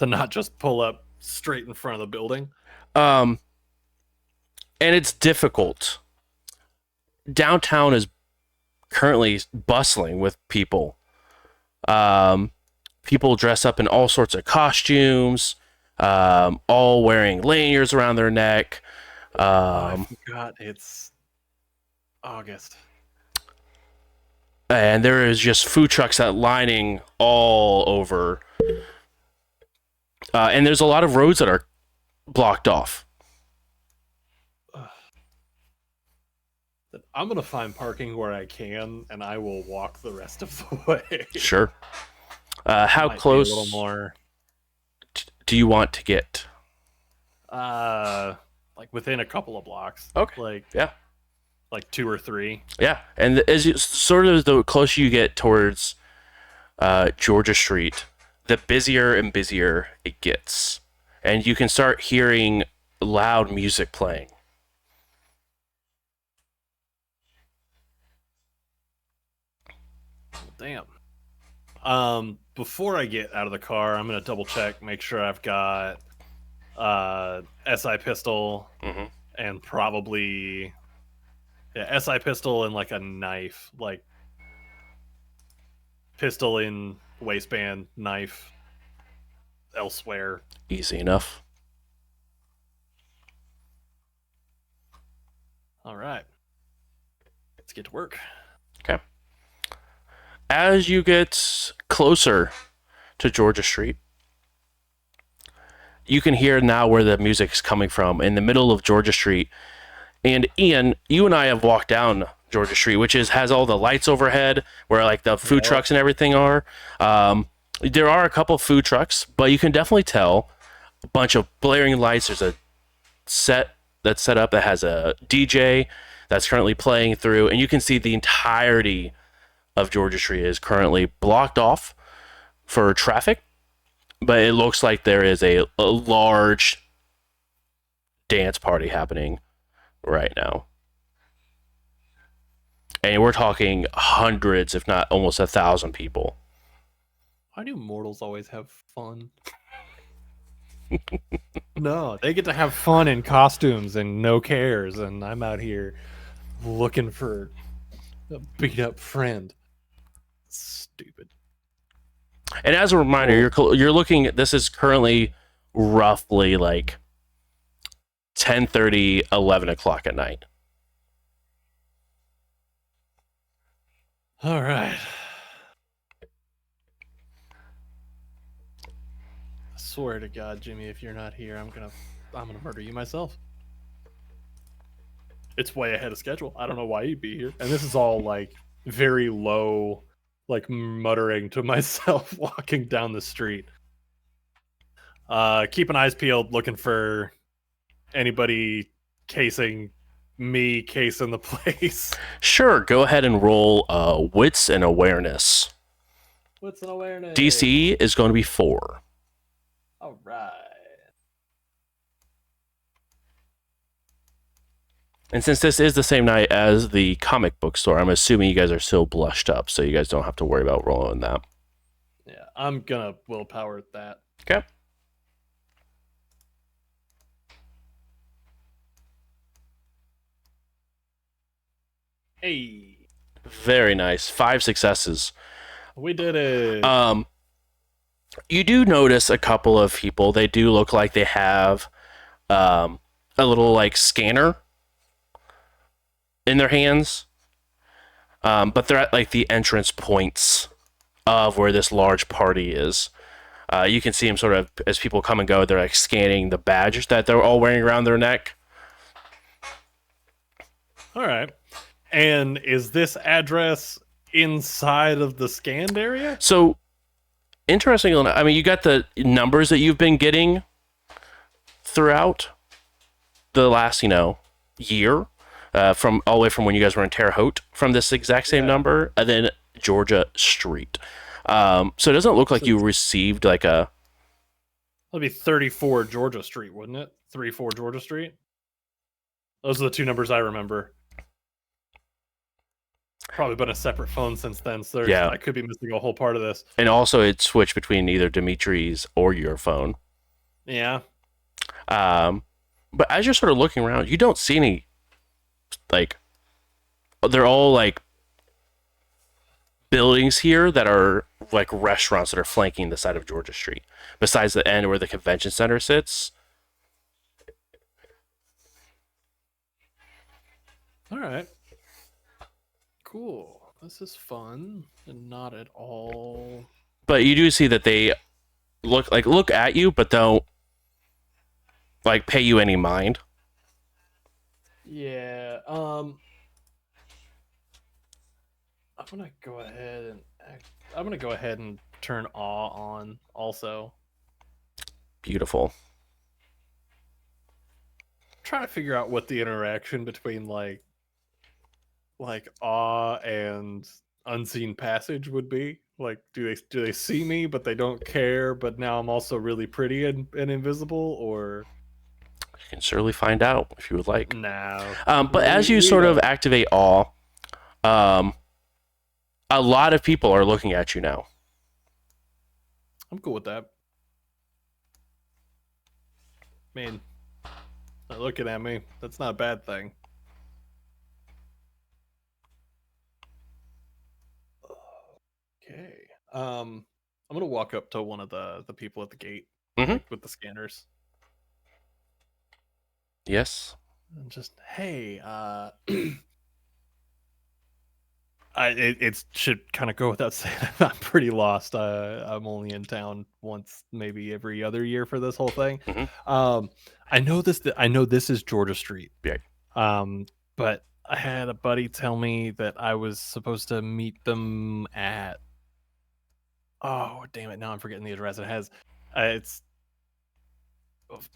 not just pull up straight in front of the building. And it's difficult. Downtown is currently bustling with people. People dress up in all sorts of costumes, all wearing lanyards around their neck. I forgot it's August. And there is just food trucks that lining all over. And there's a lot of roads that are blocked off. I'm going to find parking where I can, and I will walk the rest of the way. Sure. How close a little more do you want to get? Like within a couple of blocks. Okay. Like 2 or 3. Yeah, and as you sort of the closer you get towards Georgia Street, the busier and busier it gets, and you can start hearing loud music playing. Damn. Before I get out of the car, I'm gonna double check, make sure I've got SI pistol and probably SI pistol and like a knife, like pistol in waistband, knife elsewhere. Easy enough. All right, let's get to work. Okay. As you get closer to Georgia Street, you can hear now where the music's coming from in the middle of Georgia Street. And Ian, you and I have walked down Georgia Street, which has all the lights overhead where like the food trucks and everything are. There are a couple food trucks, but you can definitely tell a bunch of blaring lights. There's a set that's set up that has a DJ that's currently playing through, and you can see the entirety of Georgia Street is currently blocked off for traffic, but it looks like there is a large dance party happening right now. And we're talking hundreds, if not almost 1,000 people. Why do mortals always have fun? No, they get to have fun in costumes and no cares, and I'm out here looking for a beat up friend. Stupid. And as a reminder, you're looking at this is currently roughly like 10:30, 11 o'clock at night. All right. I swear to God, Jimmy, if you're not here, I'm gonna murder you myself. It's way ahead of schedule. I don't know why you'd be here. And this is all like very low, like muttering to myself walking down the street. Keeping eyes peeled, looking for anybody casing me, casing the place. Sure, go ahead and roll wits and awareness. What's an awareness? DC is going to be 4. All right. And since this is the same night as the comic book store, I'm assuming you guys are still blushed up, so you guys don't have to worry about rolling that. Yeah, I'm gonna willpower that. Okay. Hey, Very nice. 5 successes. we did it. You do notice a couple of people. They do look like they have a little like scanner in their hands, but they're at like the entrance points of where this large party is. You can see them sort of as people come and go. They're like scanning the badge that they're all wearing around their neck. All right. And is this address inside of the scanned area? So, interesting. I mean, you got the numbers that you've been getting throughout the last, year, from all the way from when you guys were in Terre Haute, from this exact same number, and then Georgia Street. So it doesn't look like you received like a. That'd be 34 Georgia Street, wouldn't it? 34 Georgia Street. Those are the two numbers I remember. Probably been a separate phone since then, so I could be missing a whole part of this. And also, it switched between either Dimitri's or your phone. Yeah. But as you're sort of looking around, you don't see any, like, they're all like buildings here that are like restaurants that are flanking the side of Georgia Street. Besides the end where the convention center sits. All right. Cool. This is fun and not at all. But you do see that they look at you, but don't like pay you any mind. Yeah. I'm gonna go ahead and turn awe on also. Beautiful. Trying to figure out what the interaction between like awe and unseen passage would be. Like, do they see me but they don't care, but now I'm also really pretty and invisible, or You can surely find out if you would like. no? But as you sort of activate awe, a lot of people are looking at you now. I'm cool with that. I mean, they're looking at me. That's not a bad thing. Okay. I'm gonna walk up to one of the people at the gate with the scanners. Yes. And just, hey, it should kind of go without saying I'm pretty lost. I'm only in town once, maybe every other year for this whole thing. I know this is Georgia Street. Yeah. But I had a buddy tell me that I was supposed to meet them at. Oh, damn it! Now I'm forgetting the address. It has, it's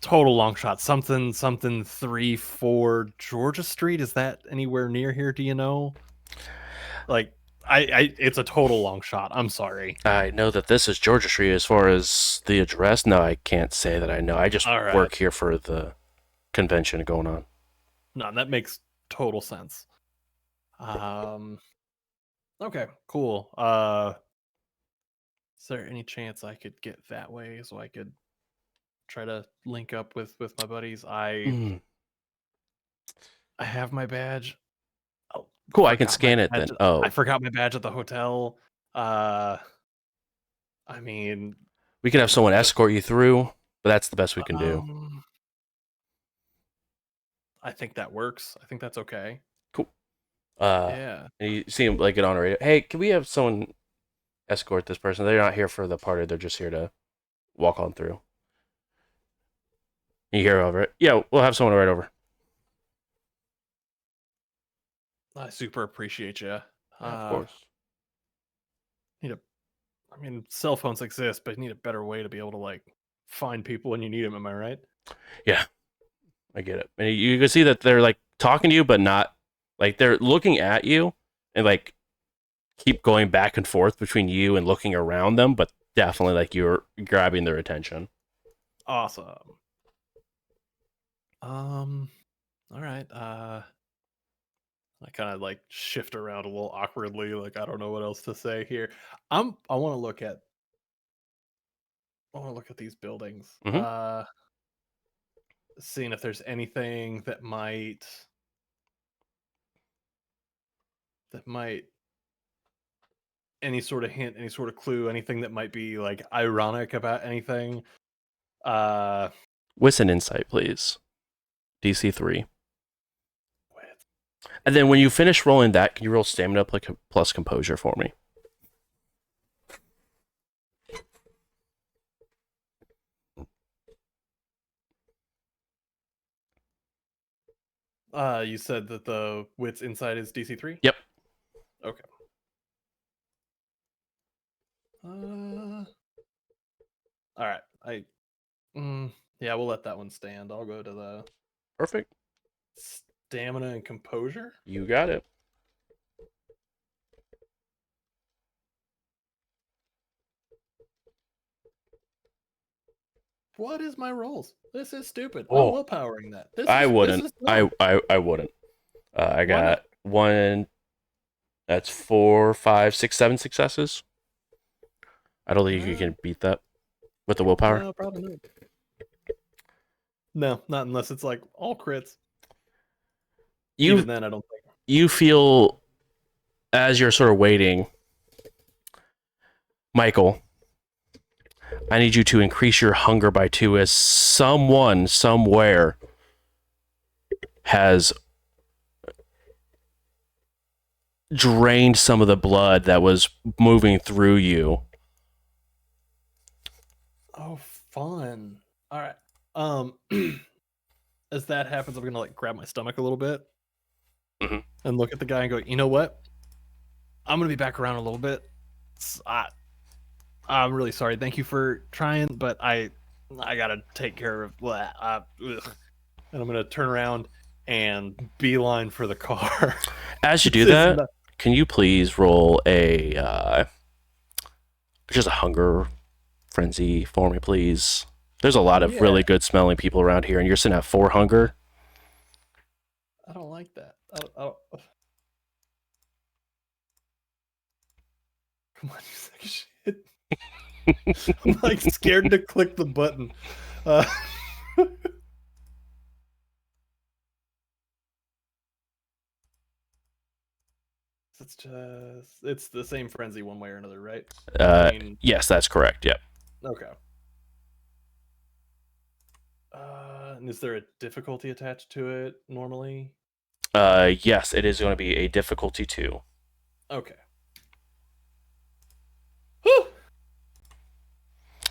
total long shot. Something 34 Georgia Street. Is that anywhere near here? Do you know? Like, it's a total long shot. I'm sorry. I know that this is Georgia Street. As far as the address, no, I can't say that I know. I just work here for the convention going on. No, that makes total sense. Okay, cool. Is there any chance I could get that way so I could try to link up with my buddies? I have my badge. Oh, cool. I can scan it then. I forgot my badge at the hotel. I mean, we can have someone escort you through, but that's the best we can do. I think that works. I think that's okay. Cool. Yeah. And you see him like get on a radio. Hey, can we have someone escort this person? They're not here for the party. They're just here to walk on through. You hear over it. Yeah, we'll have someone right over. I super appreciate you. Of course. I mean, cell phones exist, but you need a better way to be able to like find people when you need them. Am I right? Yeah, I get it. And you can see that they're like talking to you, but not like they're looking at you and like keep going back and forth between you and looking around them, but definitely like you're grabbing their attention. Awesome. All right. I kind of like shift around a little awkwardly, like I don't know what else to say here. I want to look at these buildings. Mhm. Seeing if there's anything that might any sort of hint, any sort of clue, anything that might be like ironic about anything. With an insight, please. DC 3. Wait. And then when you finish rolling that, can you roll stamina plus composure for me? You said that the wits insight is DC 3? Yep. Okay. All right. Yeah, we'll let that one stand. I'll go to the Perfect. stamina and composure. You got it. What is my rolls? This is stupid. Oh. I'm willpowering that. I wouldn't. This is dumb. I wouldn't. I Why got not? one. That's 4, 5, 6, 7 successes. I don't think you can beat that with the willpower. No, probably not. No, not unless it's like all crits. Even then, I don't think. You feel as you're sort of waiting, Michael, I need you to increase your hunger by 2 as someone somewhere has drained some of the blood that was moving through you. Oh, fun. All right. As that happens, I'm gonna like grab my stomach a little bit and look at the guy and go, you know what? I'm gonna be back around a little bit. I'm really sorry. Thank you for trying, but I gotta take care of. And I'm gonna turn around and beeline for the car. As you do that, can you please roll just a hunger frenzy for me, please? There's a lot of really good smelling people around here, and you're sitting at 4 hunger. I don't like that. Come on, you sack of shit. I'm like scared to click the button. It's the same frenzy one way or another, right? Yes, that's correct. Yep. Okay. And is there a difficulty attached to it normally? Yes, it is going to be a difficulty 2. Okay. Whew!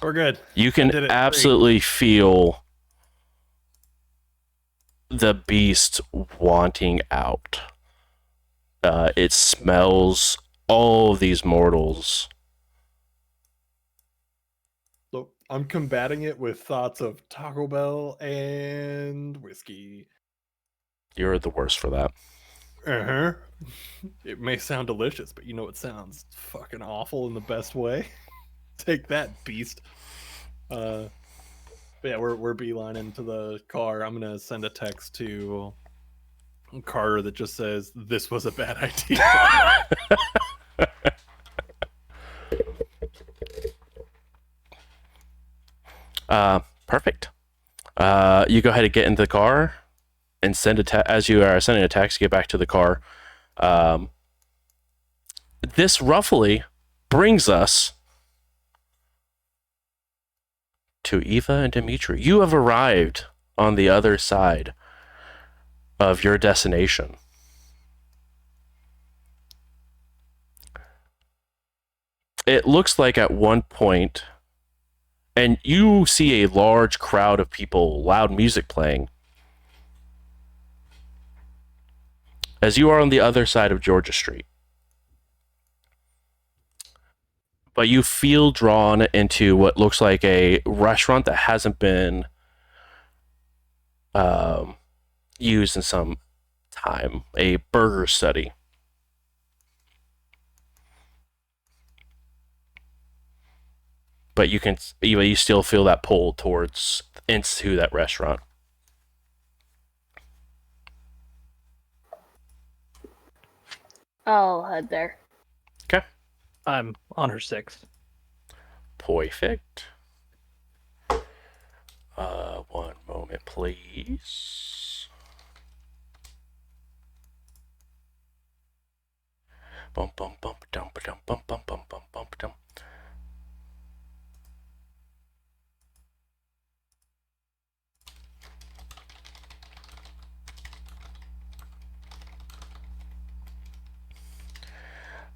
We're good. You can absolutely feel the beast wanting out. It smells all of these mortals. So I'm combating it with thoughts of Taco Bell and whiskey. You're the worst for that. It may sound delicious, but you know it sounds fucking awful in the best way. Take that, beast. But yeah, we're beelining to the car. I'm gonna send a text to Carter that just says this was a bad idea. Perfect. You go ahead and get into the car and send as you are sending a text, get back to the car. This roughly brings us to Eva and Dimitri. You have arrived on the other side of your destination. it looks like at one point, and you see a large crowd of people, loud music playing, as you are on the other side of Georgia Street. But you feel drawn into what looks like a restaurant that hasn't been used in some time, a burger study. But you still feel that pull towards into that restaurant. I'll head there. Okay. I'm on her 6. Perfect. One moment, please. Bum bum bum dum dum bum bum bum bum bum dum.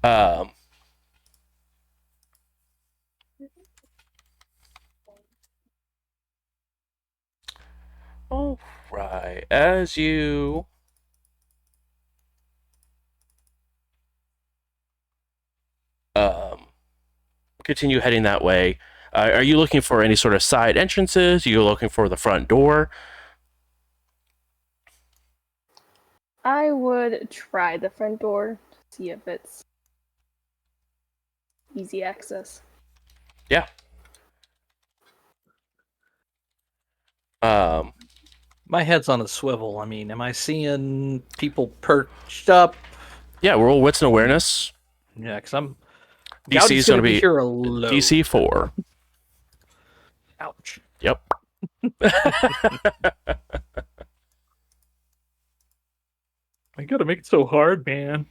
Um. All right. As you continue heading that way, are you looking for any sort of side entrances? Are you looking for the front door? I would try the front door to see if it's easy access. Yeah. My head's on a swivel. I mean, am I seeing people perched up? Yeah, roll wits and awareness. Yeah, because I'm. DC is going to be here alone. DC 4. Ouch. Yep. I gotta make it so hard, man.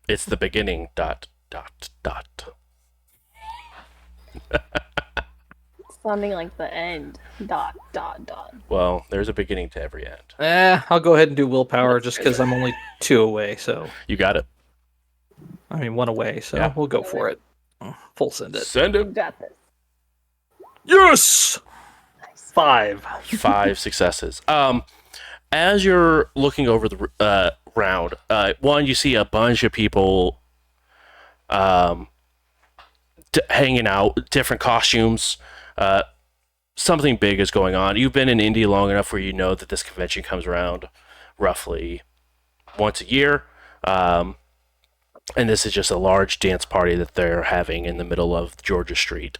It's the beginning. ... Sounding like the end. ... Well, there's a beginning to every end. I'll go ahead and do willpower just because I'm only 2 away. So You got it. I mean 1 away. So Yeah. we'll go for it. Full send it. Send You it. got this. Yes. Nice. 5. 5 successes. As you're looking over the round, one, you see a bunch of people hanging out, different costumes. Something big is going on. You've been in Indy long enough where you know that this convention comes around roughly once a year. And this is just a large dance party that they're having in the middle of Georgia Street.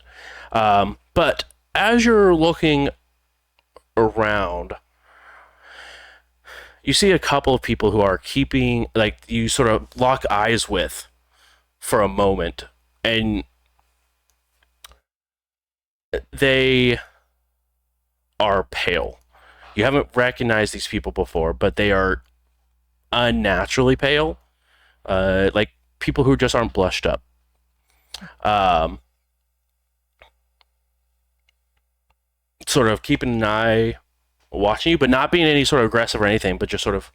But as you're looking around, you see a couple of people who are keeping, like, you sort of lock eyes with for a moment, and they are pale. You haven't recognized these people before, but they are unnaturally pale, like people who just aren't blushed up. Sort of keeping an eye, watching you, but not being any sort of aggressive or anything, but just sort of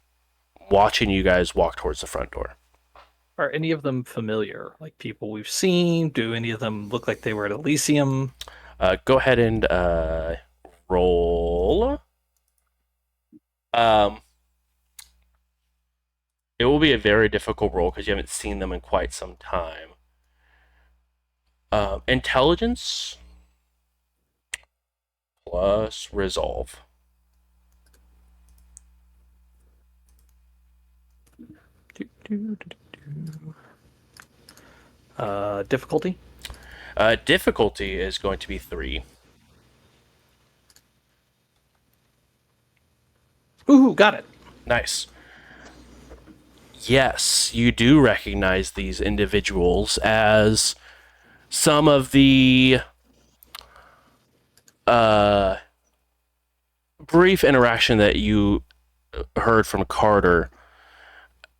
watching you guys walk towards the front door. Are any of them familiar? Like people we've seen? Do any of them look like they were at Elysium? Go ahead and roll. It will be a very difficult roll because you haven't seen them in quite some time. Intelligence plus resolve. Difficulty? Difficulty is going to be 3. Ooh, got it. Nice. Yes, you do recognize these individuals as some of the brief interaction that you heard from Carter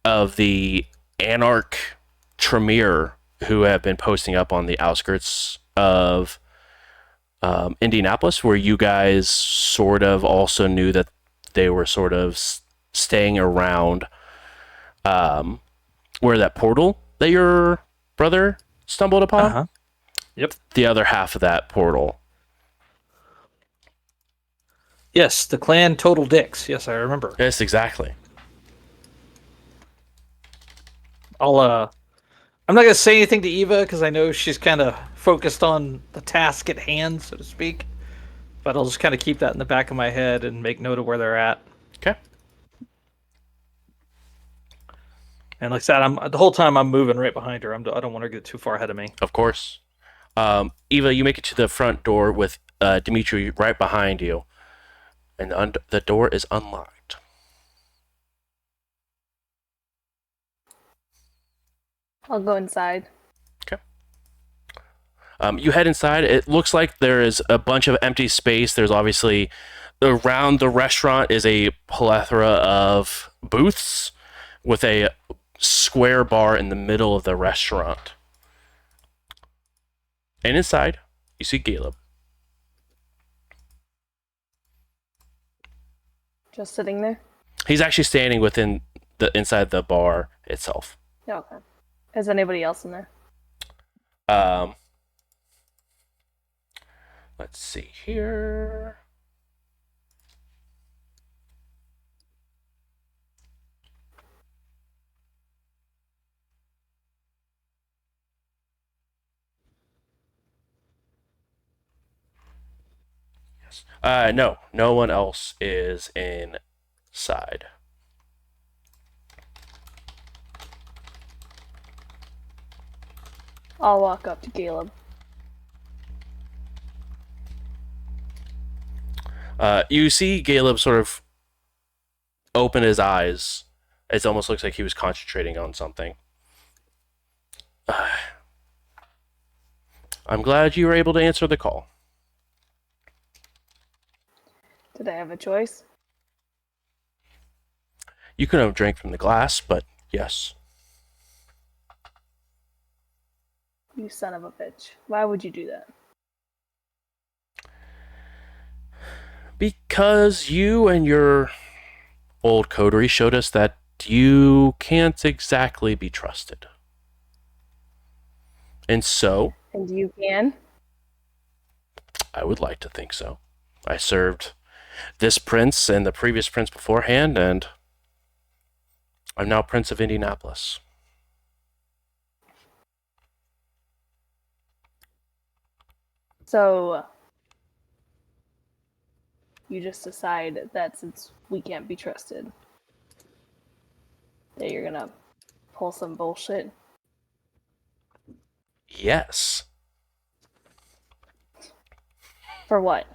of the Anarch Tremere who have been posting up on the outskirts of Indianapolis, where you guys sort of also knew that they were sort of staying around where that portal that your brother stumbled upon? Uh-huh. Yep. The other half of that portal. Yes, the clan Total Dicks. Yes, I remember. Yes, exactly. I'm not gonna say anything to Eva because I know she's kind of focused on the task at hand, so to speak. But I'll just kind of keep that in the back of my head and make note of where they're at. Okay. And like I said, the whole time I'm moving right behind her. I don't want her to get too far ahead of me. Of course. Eva, you make it to the front door with Dimitri right behind you, and the door is unlocked. I'll go inside. Okay. You head inside. It looks like there is a bunch of empty space. There's obviously around the restaurant is a plethora of booths with a square bar in the middle of the restaurant. And inside, you see Caleb. Just sitting there? He's actually standing within the inside the bar itself. Yeah, okay. Is anybody else in there? Let's see here. No, no one else is inside. I'll walk up to Caleb. You see Caleb sort of open his eyes. It almost looks like he was concentrating on something. I'm glad you were able to answer the call. Did I have a choice? You could have drank from the glass, but yes. You son of a bitch. Why would you do that? Because you and your old coterie showed us that you can't exactly be trusted. And so, And you can? I would like to think so. I served this prince and the previous prince beforehand, and I'm now Prince of Indianapolis. So, you just decide that since we can't be trusted, that you're gonna pull some bullshit? Yes. For what?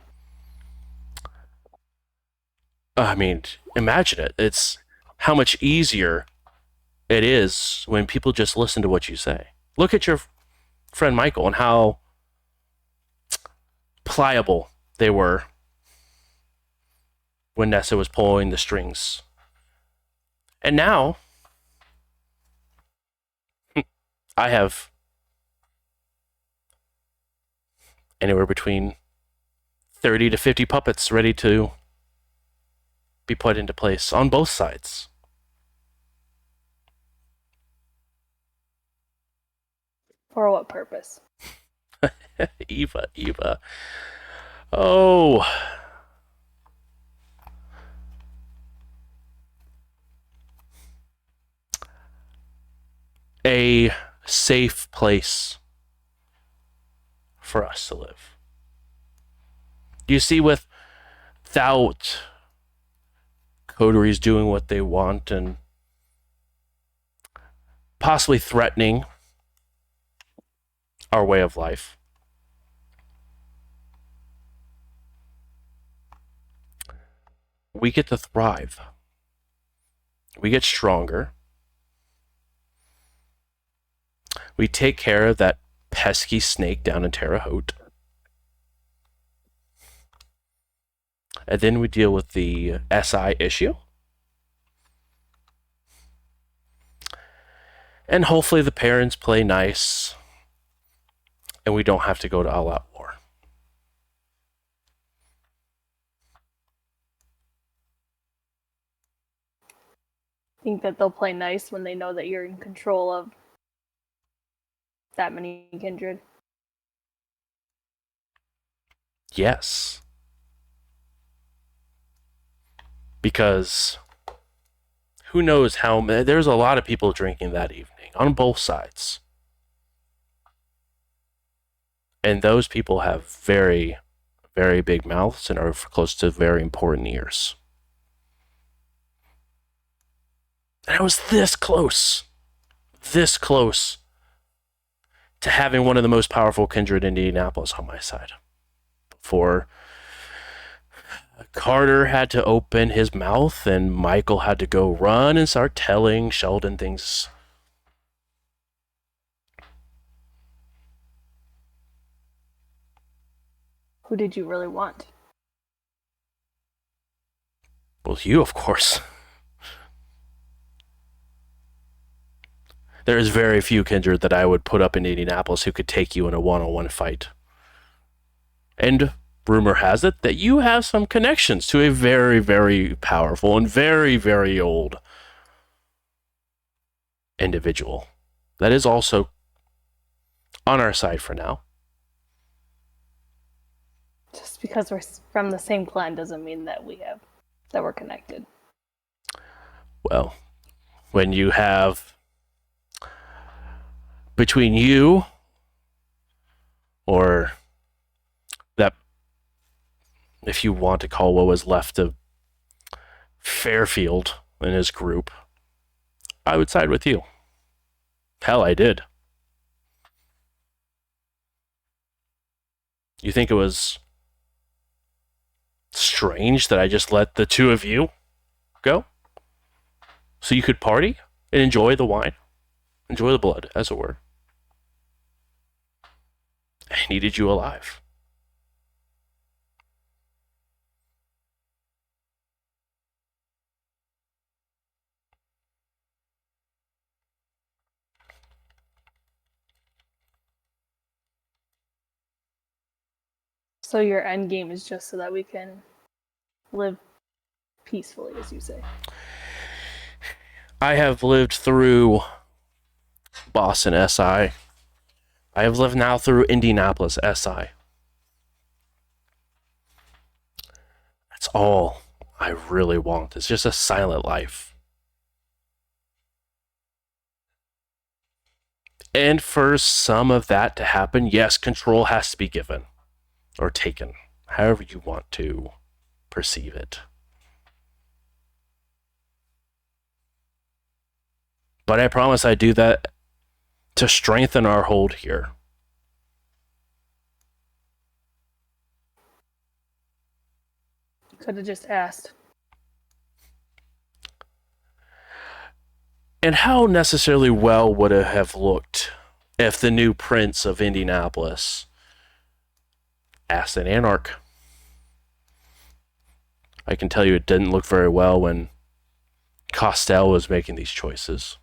I mean, imagine it. It's how much easier it is when people just listen to what you say. Look at your friend Michael and how pliable they were when Nessa was pulling the strings. And now, I have anywhere between 30 to 50 puppets ready to be put into place on both sides. For what purpose? Eva. Oh. A safe place for us to live. You see, without coteries doing what they want and possibly threatening our way of life, we get to thrive. We get stronger. We take care of that pesky snake down in Terre Haute. And then we deal with the SI issue. And hopefully the parents play nice and we don't have to go to all-out war. Think that they'll play nice when they know that you're in control of that many kindred? Yes. Because who knows how many. There's a lot of people drinking that evening on both sides. And those people have very, very big mouths and are close to very important ears. And I was this close to having one of the most powerful kindred in Indianapolis on my side. Before Carter had to open his mouth and Michael had to go run and start telling Sheldon things. Who did you really want? Well, you, of course. There is very few kindred that I would put up in Indianapolis who could take you in a one-on-one fight. And rumor has it that you have some connections to a very, very powerful and very, very old individual that is also on our side for now. Just because we're from the same clan doesn't mean that we're connected. Well, when you have between you or that, if you want to call what was left of Fairfield and his group, I would side with you. Hell, I did. You think it was strange that I just let the two of you go? So you could party and enjoy the wine? Enjoy the blood, as it were. I needed you alive. So your end game is just so that we can live peacefully, as you say. I have lived through Boston SI. I have lived now through Indianapolis SI. That's all I really want. It's just a silent life. And for some of that to happen, yes, control has to be given or taken, however you want to perceive it. But I promise I do that to strengthen our hold here. Could have just asked. And how necessarily well would it have looked if the new prince of Indianapolis asked an anarch? I can tell you it didn't look very well when Costell was making these choices.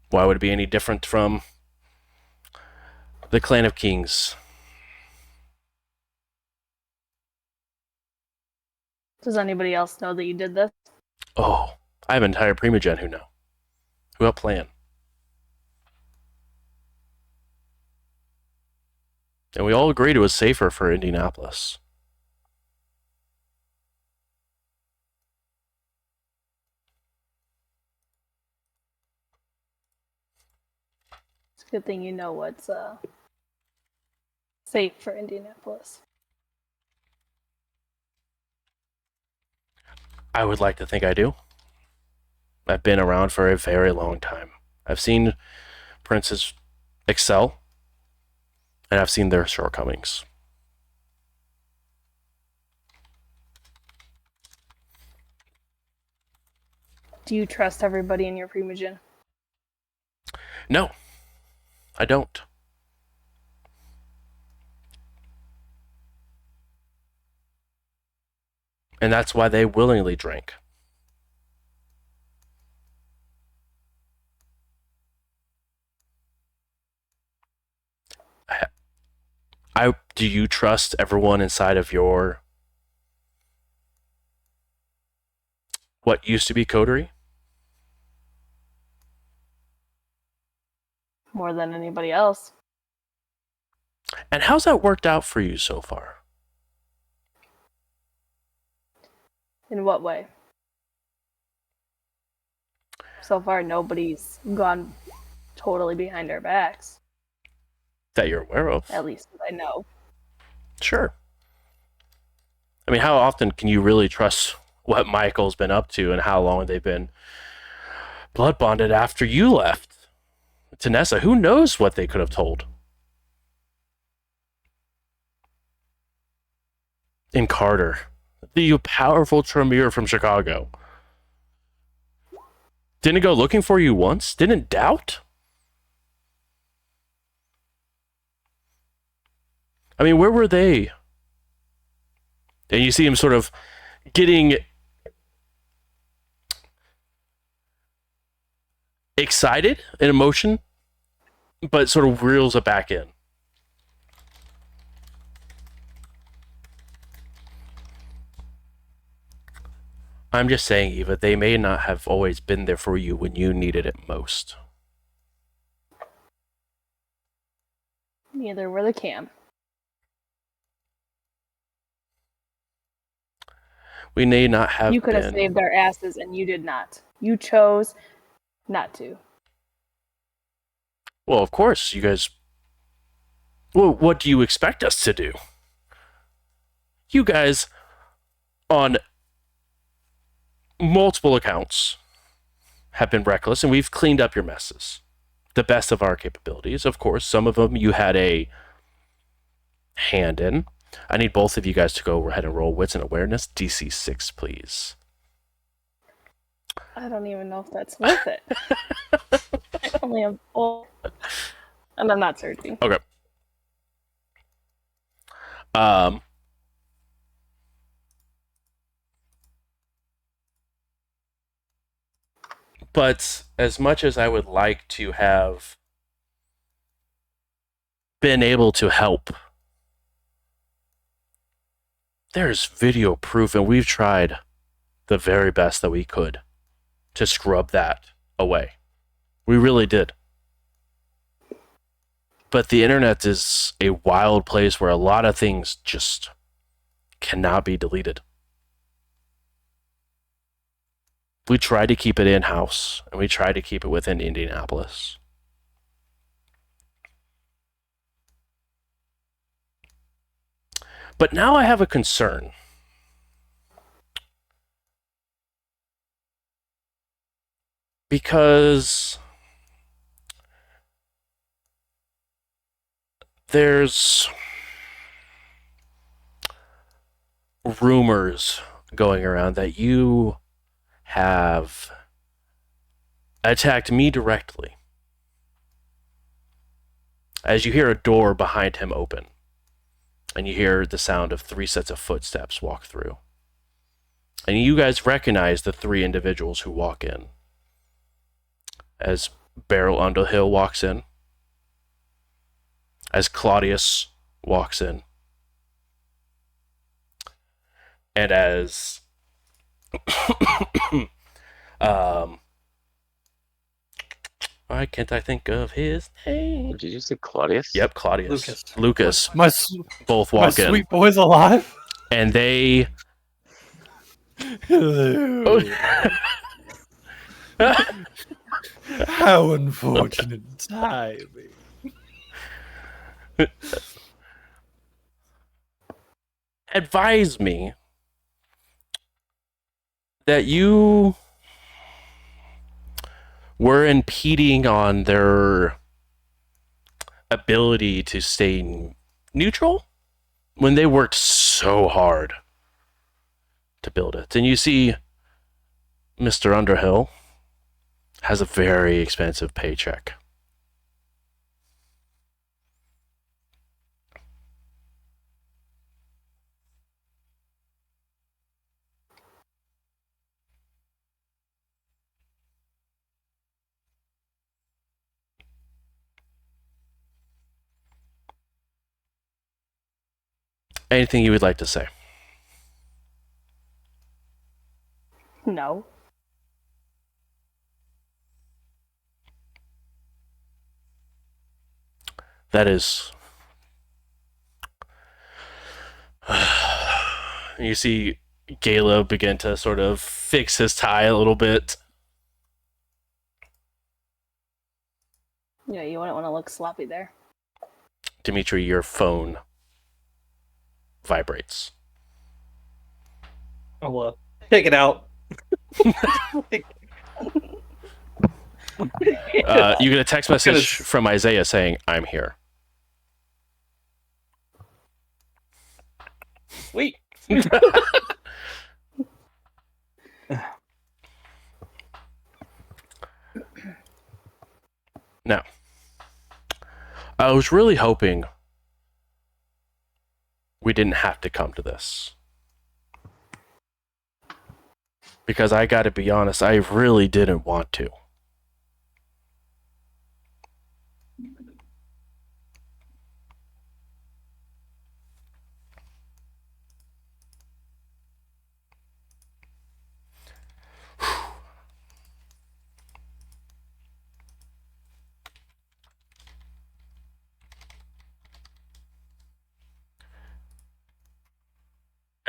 Why would it be any different from the Clan of Kings? Does anybody else know that you did this? Oh, I have an entire Primogen who know. Who helped plan. And we all agreed it was safer for Indianapolis. It's a good thing you know what's safe for Indianapolis. I would like to think I do. I've been around for a very long time. I've seen princes excel, and I've seen their shortcomings. Do you trust everybody in your Primogen? No, I don't. And that's why they willingly drank. Do you trust everyone inside of your... what used to be Coterie? More than anybody else. And how's that worked out for you so far? In what way? So far, nobody's gone totally behind our backs. That you're aware of? At least I know. Sure. I mean, how often can you really trust what Michael's been up to and how long they've been blood bonded after you left to Nessa? Who knows what they could have told? In Carter, the powerful Tremere from Chicago. Didn't go looking for you once? Didn't doubt? I mean, where were they? And you see him sort of getting excited in emotion, but sort of reels it back in. I'm just saying, Eva, they may not have always been there for you when you needed it most. Neither were the Cam. We may not have You could have been. saved our asses, and you did not. You chose not to. Well, of course, you guys. Well, what do you expect us to do? You guys, on multiple accounts, have been reckless, and we've cleaned up your messes. The best of our capabilities. Of course, some of them you had a hand in. I need both of you guys to go ahead and roll Wits and Awareness. DC 6, please. I don't even know if that's worth it. I only have 4. And I'm not searching. Okay. But as much as I would like to have been able to help, there's video proof, and we've tried the very best that we could to scrub that away. We really did. But the internet is a wild place where a lot of things just cannot be deleted. We try to keep it in-house, and we try to keep it within Indianapolis. But now I have a concern. Because there's rumors going around that you have attacked me directly. As you hear a door behind him open, and you hear the sound of 3 sets of footsteps walk through. And you guys recognize the 3 individuals who walk in. As Beryl Underhill walks in, as Claudius walks in, and as why can't I think of his name? Did you say Claudius? Yep, Claudius. Lucas. Lucas. My Both my walk in. sweet boy's alive. And they Hello. How unfortunate timing. advise me that you were impeding on their ability to stay neutral when they worked so hard to build it. And you see Mr. Underhill has a very expensive paycheck. Anything you would like to say? No. That is. You see Gala begin to sort of fix his tie a little bit. Yeah, you wouldn't want to look sloppy there. Dimitri, your phone vibrates. I'll take it out. You get a text message from Isaiah saying, "I'm here." Wait. Now, I was really hoping we didn't have to come to this. Because I gotta be honest, I really didn't want to.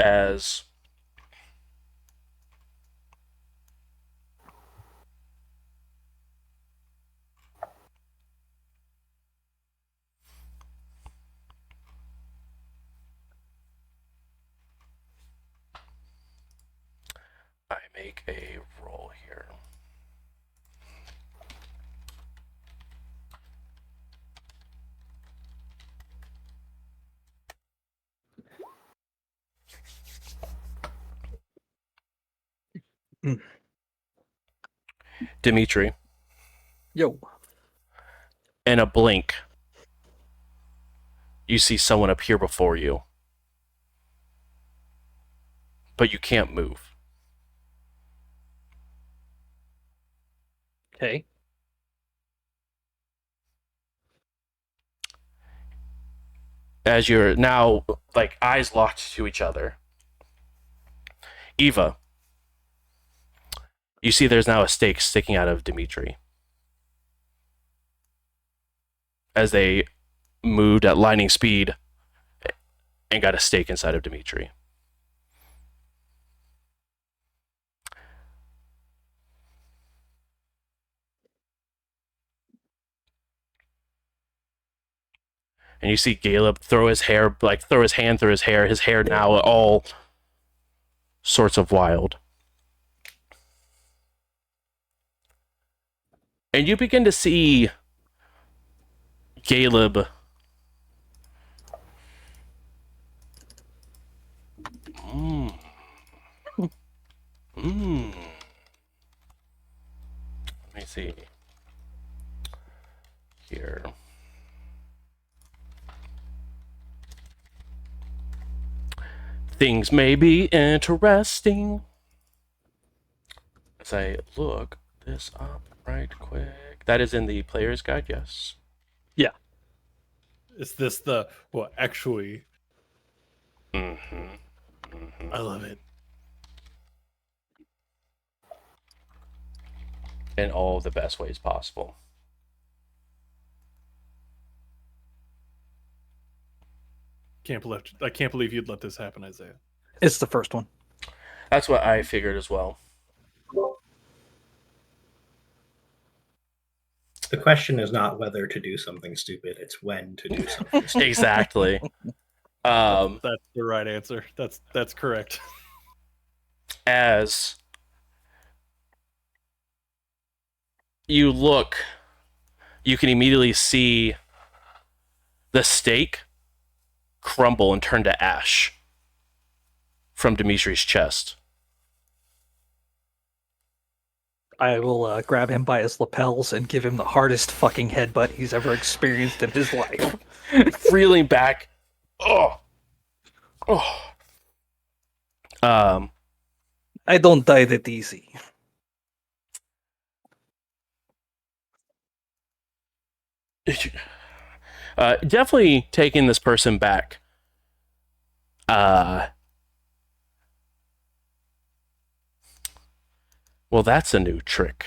As I make a roll here. Dimitri, Yo. in a blink, you see someone appear before you. But you can't move. Okay. As you're now, like, eyes locked to each other. Eva, you see there's now a stake sticking out of Dimitri. As they moved at lightning speed and got a stake inside of Dimitri. And you see Caleb throw his hand through his hair now all sorts of wild. And you begin to see Caleb Let me see here. Things may be interesting. As I look this up right quick. That is in the player's guide, yes. Yeah. Is this the what actually? Mm-hmm. I love it. In all the best ways possible. I can't believe you'd let this happen, Isaiah. It's the first one. That's what I figured as well. The question is not whether to do something stupid; it's when to do something stupid. Exactly. That's the right answer. That's correct. As you look, you can immediately see the stake crumble and turn to ash from Dimitri's chest. I will grab him by his lapels and give him the hardest fucking headbutt he's ever experienced in his life. Reeling back. Oh. I don't die that easy. Definitely taking this person back. Well, that's a new trick.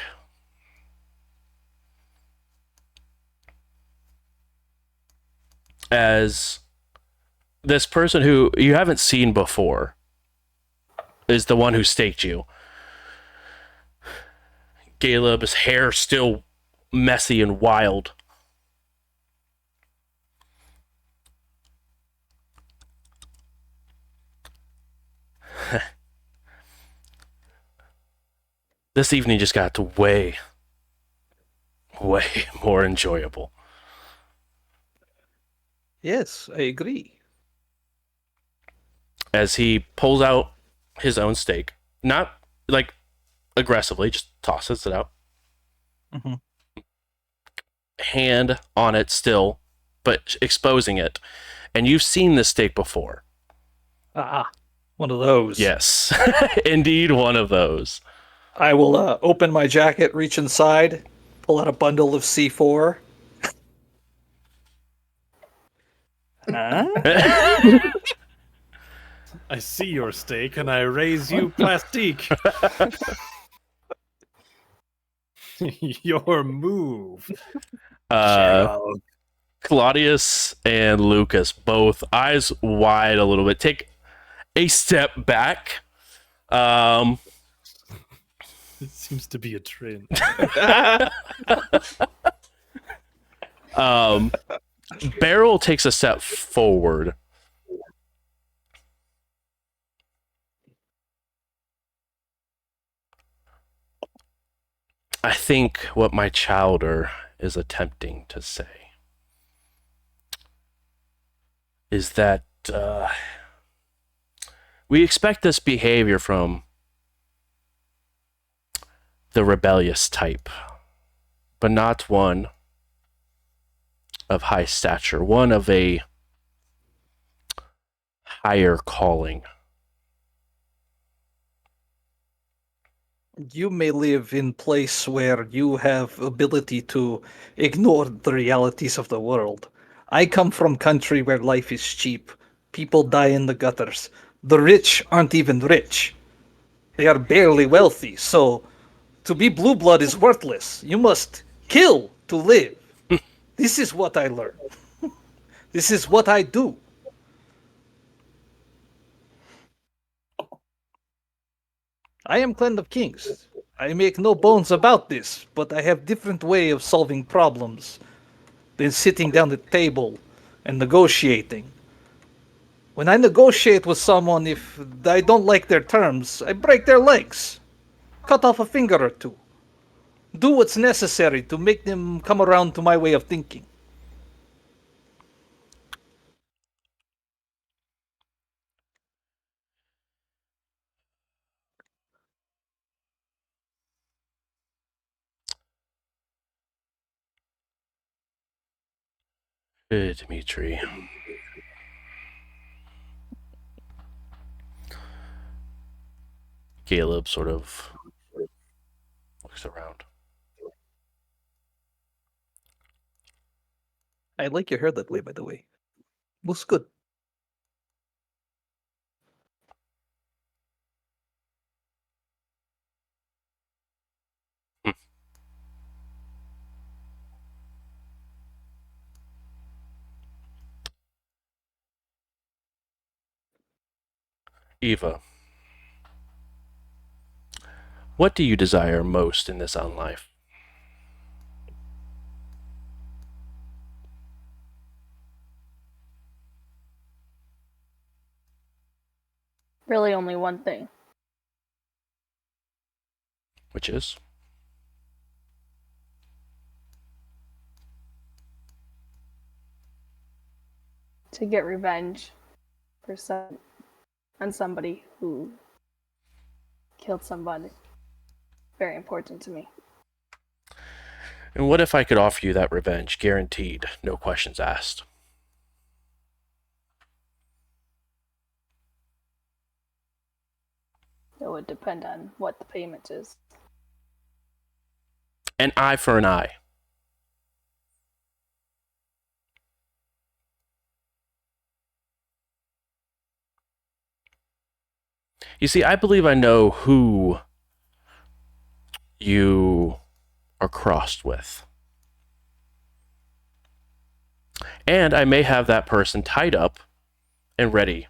as this person who you haven't seen before is the one who staked you. Caleb's hair still messy and wild. This evening just got way more enjoyable. Yes, I agree. As he pulls out his own steak, not like aggressively, just tosses it out. Mhm. Hand on it still, but exposing it. And you've seen this steak before. Ah, one of those. Yes, indeed, one of those. I will open my jacket, reach inside, pull out a bundle of C4. Huh? I see your steak and I raise you plastique. Your move. Gerald. Claudius and Lucas, both eyes wide a little bit, take a step back. It seems to be a trend. Beryl takes a step forward. I think what my childer is attempting to say is that we expect this behavior from the rebellious type, but not one of high stature, one of a higher calling. You may live in place where you have ability to ignore the realities of the world. I come from country where life is cheap. People die in the gutters. The rich aren't even rich. They are barely wealthy, so to be blue blood is worthless. You must kill to live. This is what I learned. This is what I do. I am Clan of Kings. I make no bones about this, but I have different way of solving problems than sitting down at the table and negotiating. When I negotiate with someone, if I don't like their terms, I break their legs, cut off a finger or two, do what's necessary to make them come around to my way of thinking. Dimitri. Caleb sort of looks around. I like your hair that way, by the way. Looks good. Eva, what do you desire most in this own life? Really, only one thing. Which is? To get revenge for on somebody who killed somebody very important to me. And what if I could offer you that revenge, guaranteed, no questions asked? It would depend on what the payment is. An eye for an eye. You see, I believe I know who you are crossed with. And I may have that person tied up and ready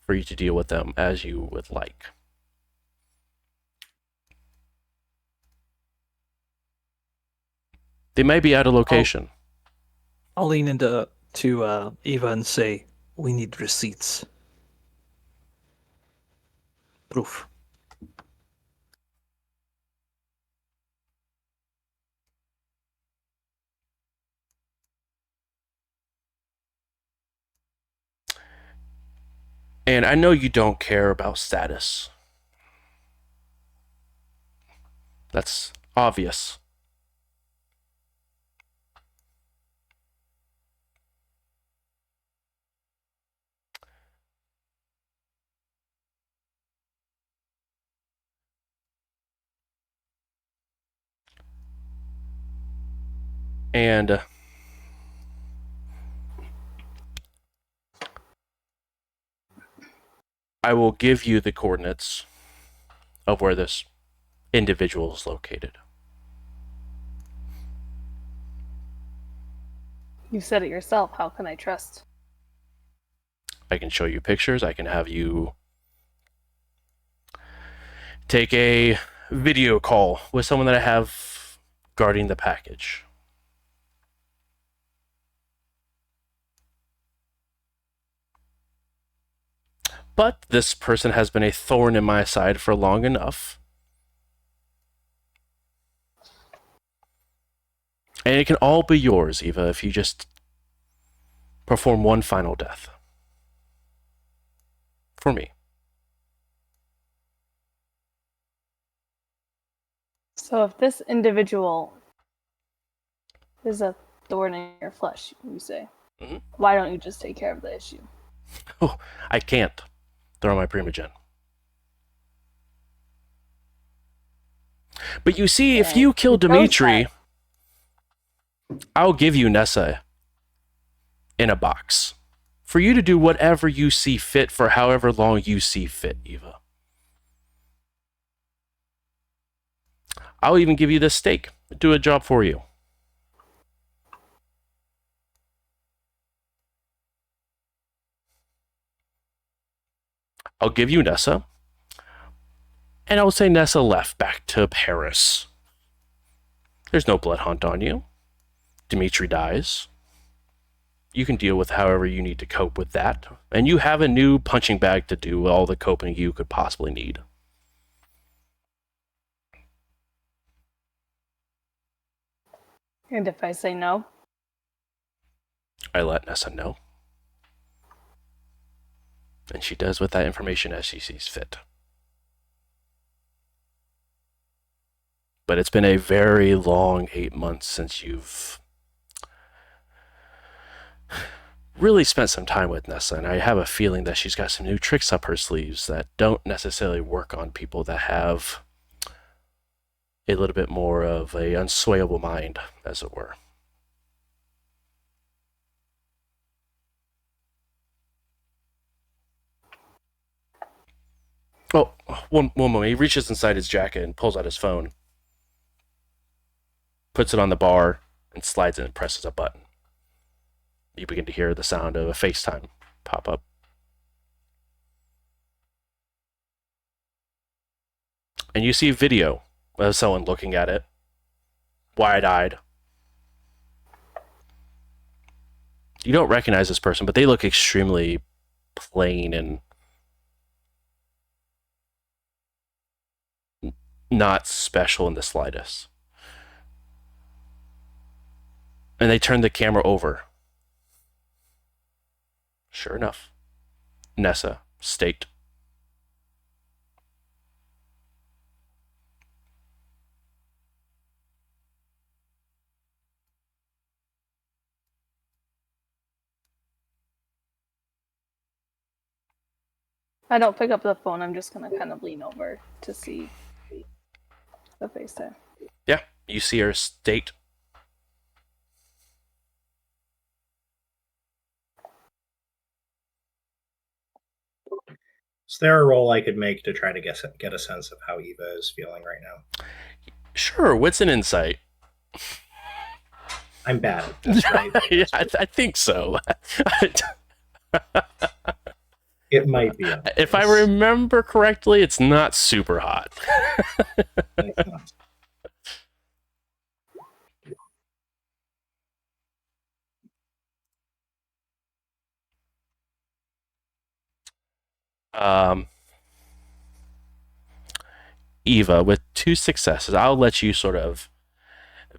for you to deal with them as you would like. They may be out of location. I'll lean into Eva and say, "We need receipts, proof." And I know you don't care about status. That's obvious. And I will give you the coordinates of where this individual is located. You said it yourself. How can I trust? I can show you pictures. I can have you take a video call with someone that I have guarding the package. But this person has been a thorn in my side for long enough. And it can all be yours, Eva, if you just perform one final death. For me. So if this individual is a thorn in your flesh, you say, why don't you just take care of the issue? Oh, I can't. They're on my primogen. But you see, if you kill Dimitri, I'll give you Nessa in a box for you to do whatever you see fit for however long you see fit, Eva. I'll even give you this steak. Do a job for you. I'll give you Nessa. And I will say Nessa left back to Paris. There's no blood hunt on you. Dimitri dies. You can deal with however you need to cope with that. And you have a new punching bag to do all the coping you could possibly need. And if I say no? I let Nessa know. And she does with that information as she sees fit. But it's been a very long 8 months since you've really spent some time with Nessa, and I have a feeling that she's got some new tricks up her sleeves that don't necessarily work on people that have a little bit more of a unswayable mind, as it were. Oh, one moment. He reaches inside his jacket and pulls out his phone, puts it on the bar, and slides it and presses a button. You begin to hear the sound of a FaceTime pop up. And you see a video of someone looking at it, wide-eyed. You don't recognize this person, but they look extremely plain and not special in the slightest. And they turn the camera over. Sure enough, Nessa, staked. I don't pick up the phone. I'm just going to kind of lean over to see the FaceTime. Yeah, you see her staked. Is there a roll I could make to try to get a sense of how Eva is feeling right now? Sure, what's an insight? I'm bad at this, right? Yeah, I think so. It might be obvious. If I remember correctly, it's not super hot. I thought. Eva, with 2 successes, I'll let you sort of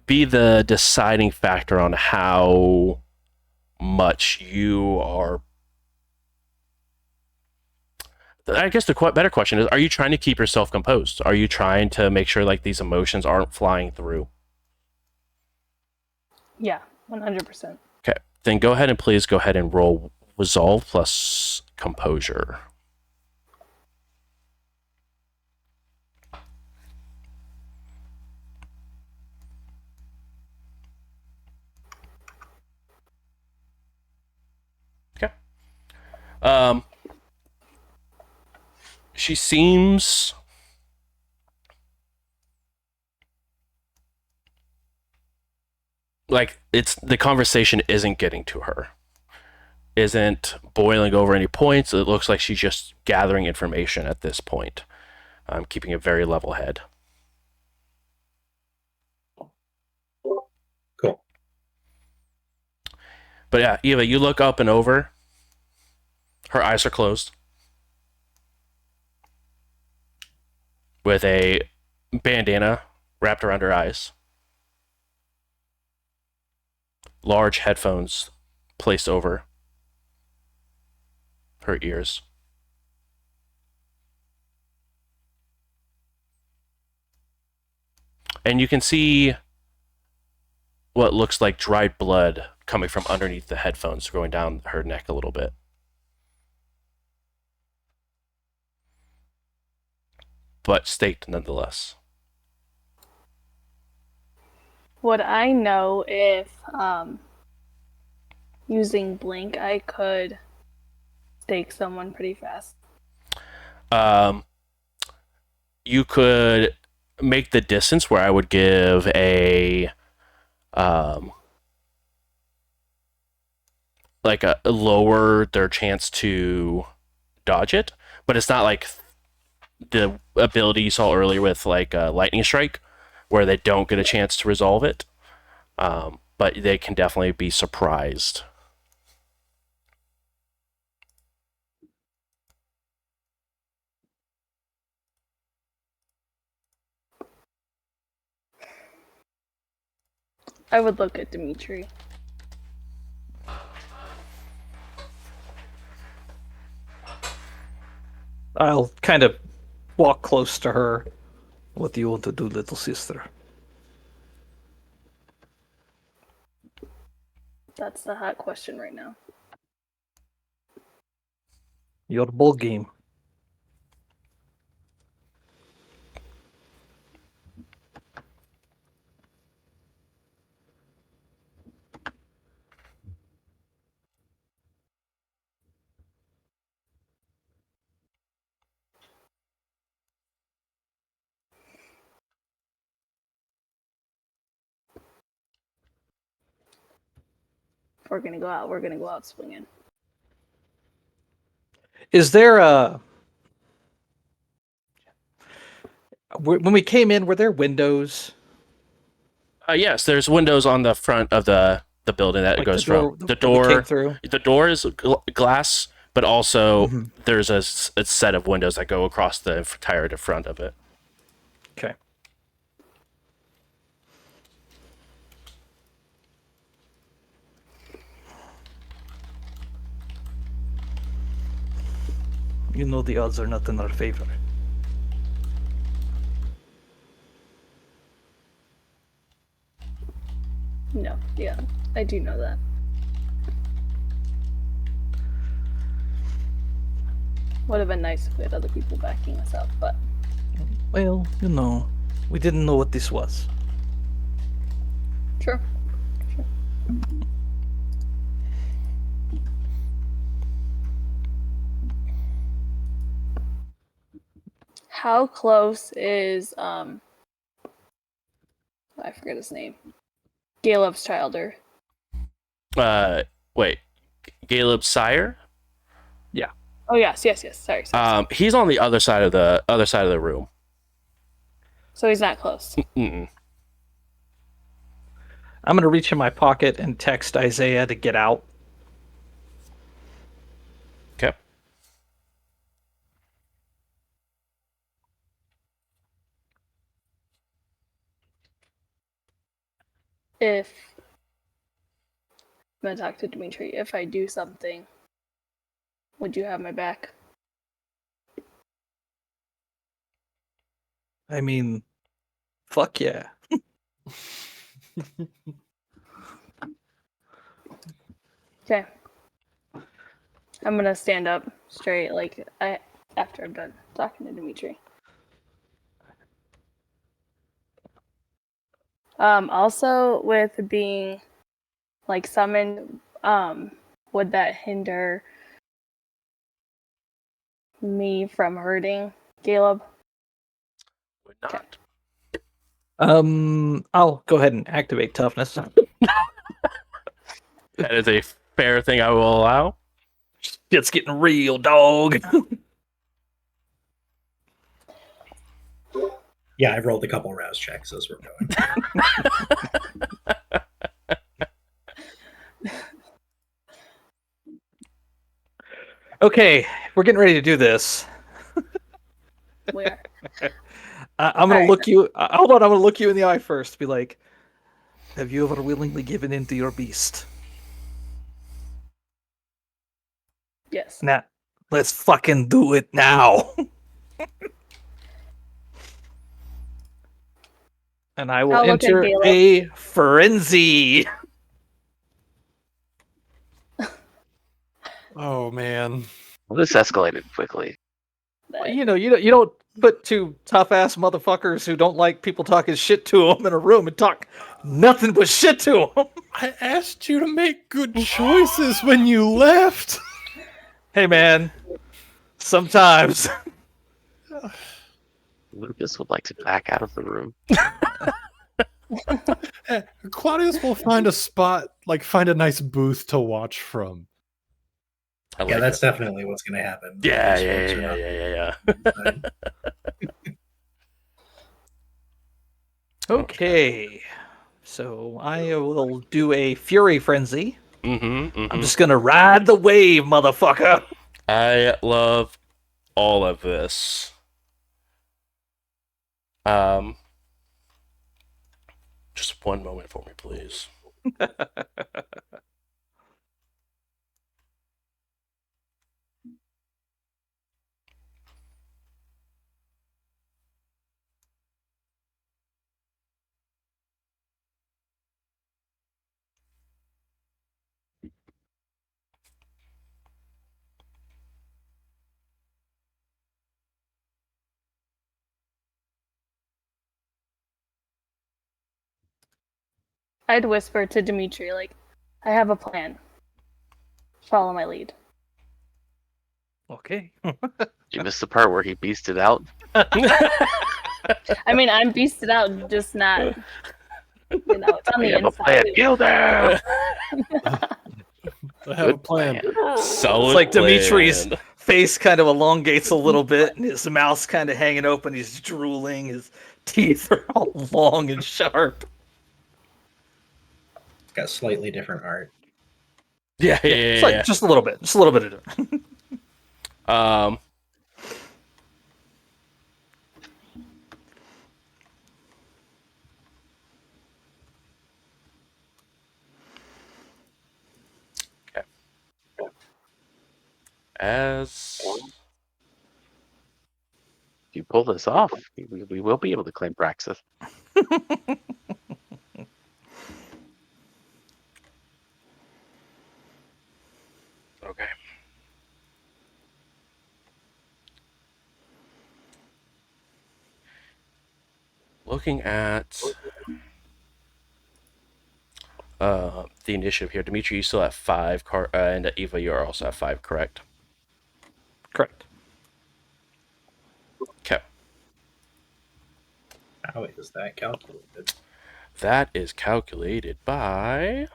be the deciding factor on how much you are. I guess the better question is, are you trying to keep yourself composed? Are you trying to make sure like these emotions aren't flying through? Yeah, 100%. Okay, then go ahead and please go ahead and roll resolve plus composure. Okay. She seems like the conversation isn't getting to her, isn't boiling over any points. It looks like she's just gathering information at this point, keeping a very level head. Cool. But yeah, Eva, you look up and over. Her eyes are closed, with a bandana wrapped around her eyes. Large headphones placed over her ears. And you can see what looks like dried blood coming from underneath the headphones, going down her neck a little bit. But staked nonetheless. Would I know if using blink I could stake someone pretty fast? You could make the distance where I would give a like a lower their chance to dodge it, but it's not like the ability you saw earlier with like lightning strike, where they don't get a chance to resolve it. But they can definitely be surprised. I would look at Dimitri. I'll kind of walk close to her. What do you want to do, little sister? That's the hot question right now. Your ball game. If we're gonna go out swinging. Is there a... When we came in, were there windows? Yes, there's windows on the front of the building that Like goes the door, from the that we came door. through? The door is glass, but also Mhm. there's a set of windows that go across the entire front of it. Okay. You know the odds are not in our favor. No, yeah, I do know that. Would have been nice if we had other people backing us up, but Well, you know, we didn't know what this was. sure. How close is I forget his name. Caleb's childer. Wait, Caleb's sire. Oh yes. Sorry. He's on the other side of the room. So he's not close. Mm-mm. I'm gonna reach in my pocket and text Isaiah to get out. Okay. If I'm gonna talk to Dimitri, if I do something, would you have my back? I mean, fuck yeah. Okay. I'm gonna stand up straight, after I'm done talking to Dimitri. Also with being summoned, would that hinder me from hurting Caleb? Would not. I'll go ahead and activate toughness. That is a fair thing I will allow. It's getting real, dog. Yeah, I've rolled a couple rouse checks as we're going. Okay, we're getting ready to do this. We are. I'm gonna Alright. look you. Hold on, I'm gonna look you in the eye first. Be like, have you ever willingly given in to your beast? Yes. Now, let's fucking do it now. And I will I'll look at enter Caleb. a frenzy. Oh man. Well, this escalated quickly. You don't put two tough ass motherfuckers who don't like people talking shit to them in a room and talk nothing but shit to them. I asked you to make good choices when you left. Hey man, sometimes. Lucas would like to back out of the room. Claudius will find a spot, find a nice booth to watch from. I like Yeah, that's it. definitely what's going to happen. Yeah, These yeah, folks are yeah, not- yeah. Okay, so I will do a fury frenzy. Mm-hmm. I'm just gonna ride the wave, motherfucker. I love all of this. Just one moment for me, please. I'd whisper to Dimitri, I have a plan. Follow my lead. Okay. You missed the part where he beasted out. I mean, I'm beasted out, just not. It's on We the have a plan. inside. Kill them. I have a plan. So It's like Dimitri's face kind of elongates a little bit, and his mouth's kind of hanging open. He's drooling. His teeth are all long and sharp. It's got slightly different art. Yeah. It's like just a little bit of different. Okay. As If you pull this off, we will be able to claim Praxis. okay. Looking at the initiative here, Dimitri, you still have 5, and Eva, you are also at 5, correct? Correct. Okay. How is that calculated? That is calculated by...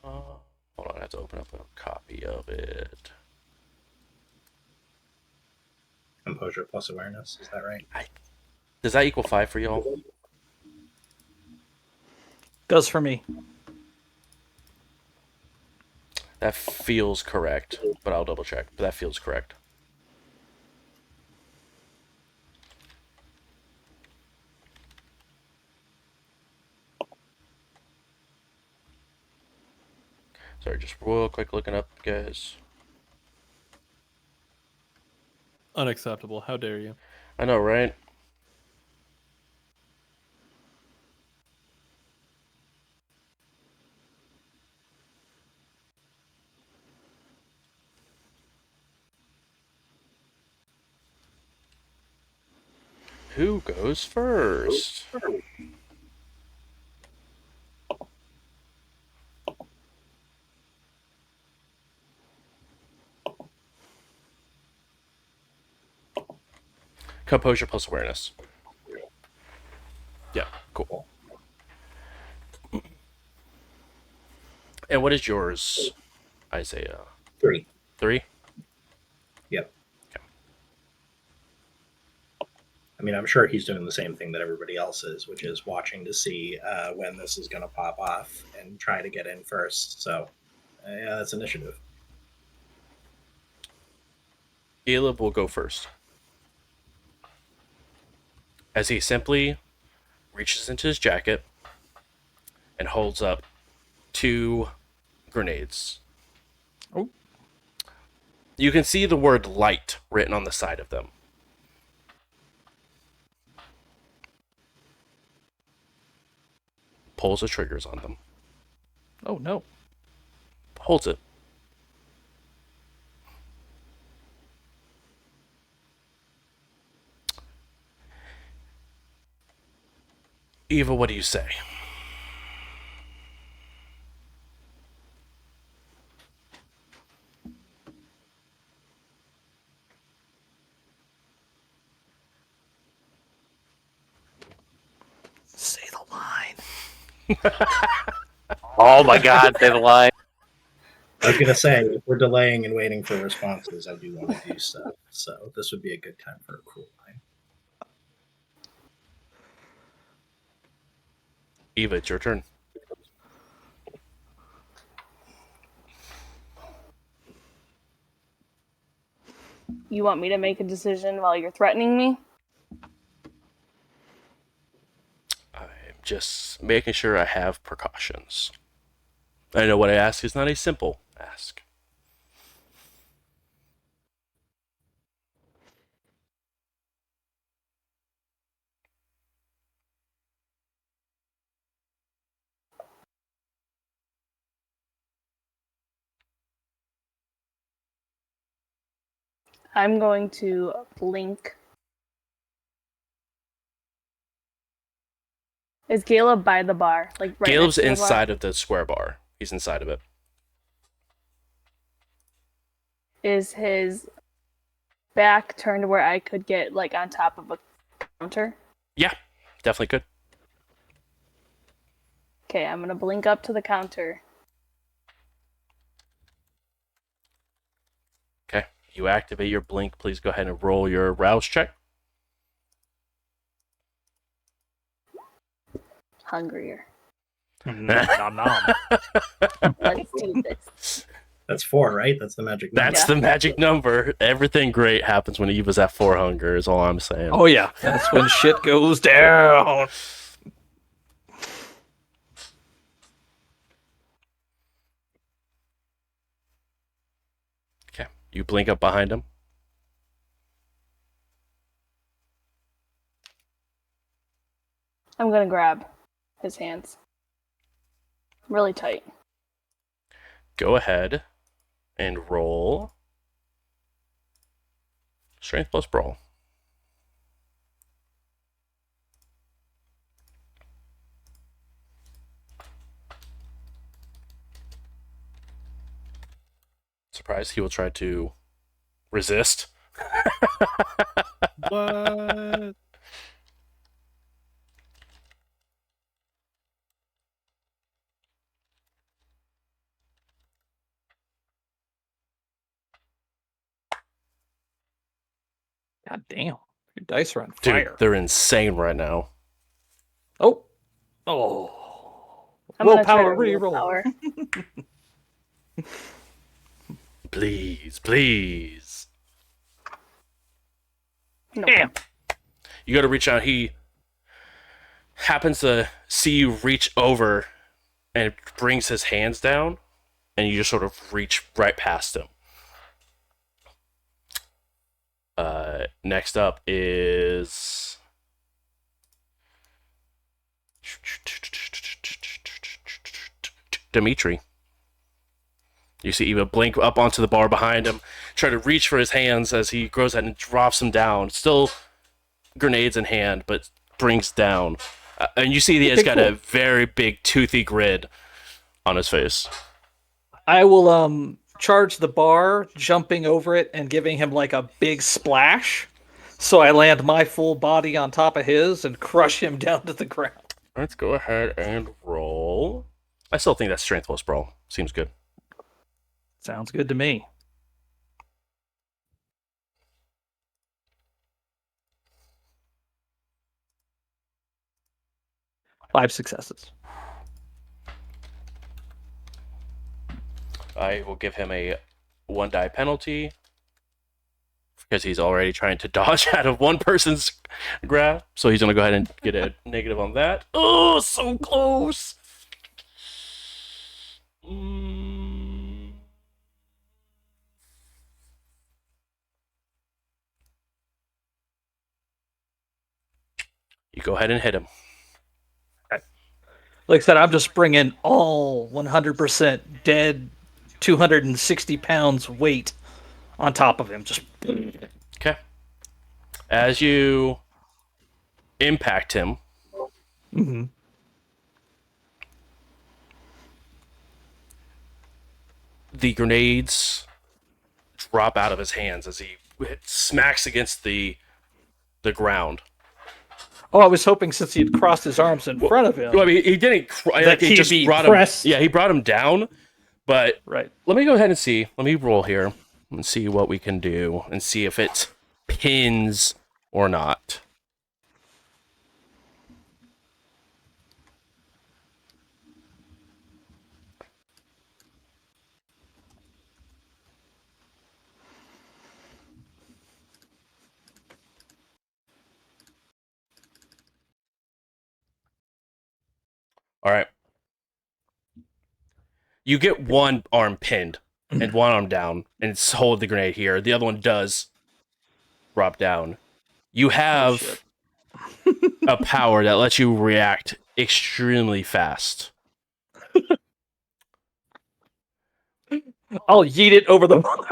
hold on, I have to open up a copy of it. Composure plus awareness, is that right? Does that equal 5 for y'all? Does for me. That feels correct, but I'll double check. But that feels correct. Sorry, just real quick looking up, guys. Unacceptable. How dare you? I know, right? Who goes first? Composure plus awareness. Yeah, cool. And what is yours, Isaiah? 3. 3? Yep. Okay. I mean, I'm sure he's doing the same thing that everybody else is, which is watching to see when this is going to pop off and try to get in first. So, yeah, that's initiative. Caleb will go first. As he simply reaches into his jacket and holds up 2 grenades. Oh. You can see the word light written on the side of them. Pulls the triggers on them. Oh, no. Holds it. Eva, what do you say? Say the line. Oh my God, say the line. I was going to say, if we're delaying and waiting for responses, I do want to do stuff. So, this would be a good time for a cool line. Eva, it's your turn. You want me to make a decision while you're threatening me? I'm just making sure I have precautions. I know what I ask is not a simple ask. I'm going to blink. Is Caleb by the bar? Like right Caleb's next to the inside bar? of the square bar. He's inside of it. Is his back turned where I could get like on top of a counter? Yeah, definitely could. Okay, I'm gonna blink up to the counter. Okay, you activate your blink. Please go ahead and roll your rouse check. Hungrier. Nom, nom. Let's do this. That's 4, right? That's the magic number. That's the magic number. Everything great happens when Eva's at 4 hunger, is all I'm saying. Oh, yeah. That's when shit goes down. Okay, you blink up behind him. I'm gonna grab his hands. Really tight. Go ahead and roll strength plus brawl. Surprised he will try to resist. What? God damn. Your dice are on Dude, fire. they're insane right now. Oh. I'm gonna try Willpower to reroll. willpower. Please, please. Nope. Damn. You go to reach out. He happens to see you reach over and brings his hands down, and you just sort of reach right past him. Next up is Dimitri. You see Eva blink up onto the bar behind him, try to reach for his hands as he goes ahead and drops them down. Still grenades in hand, but brings down. And you see he's got a very big toothy grin on his face. I will charge the bar, jumping over it and giving him like a big splash. So I land my full body on top of his and crush him down to the ground. Let's go ahead and roll. I still think that's strength plus brawl. Seems good. Sounds good to me. Five successes. I will give him a 1 die penalty because he's already trying to dodge out of one person's grab. So he's going to go ahead and get a negative on that. Oh, so close. You go ahead and hit him. Like I said, I'm just bringing all 100% dead 260 pounds weight on top of him. Just Okay. As you impact him, the grenades drop out of his hands as he smacks against the ground. Oh, I was hoping since he had crossed his arms in front of him. Well, I mean, he didn't. That he he'd just be brought pressed. him. Yeah, he brought him down. But Right. let me go ahead and see. Let me roll here and see what we can do and see if it pins or not. All right. You get one arm pinned and one arm down, and it's hold the grenade here. The other one does drop down. You have a power that lets you react extremely fast. I'll yeet it over the mother.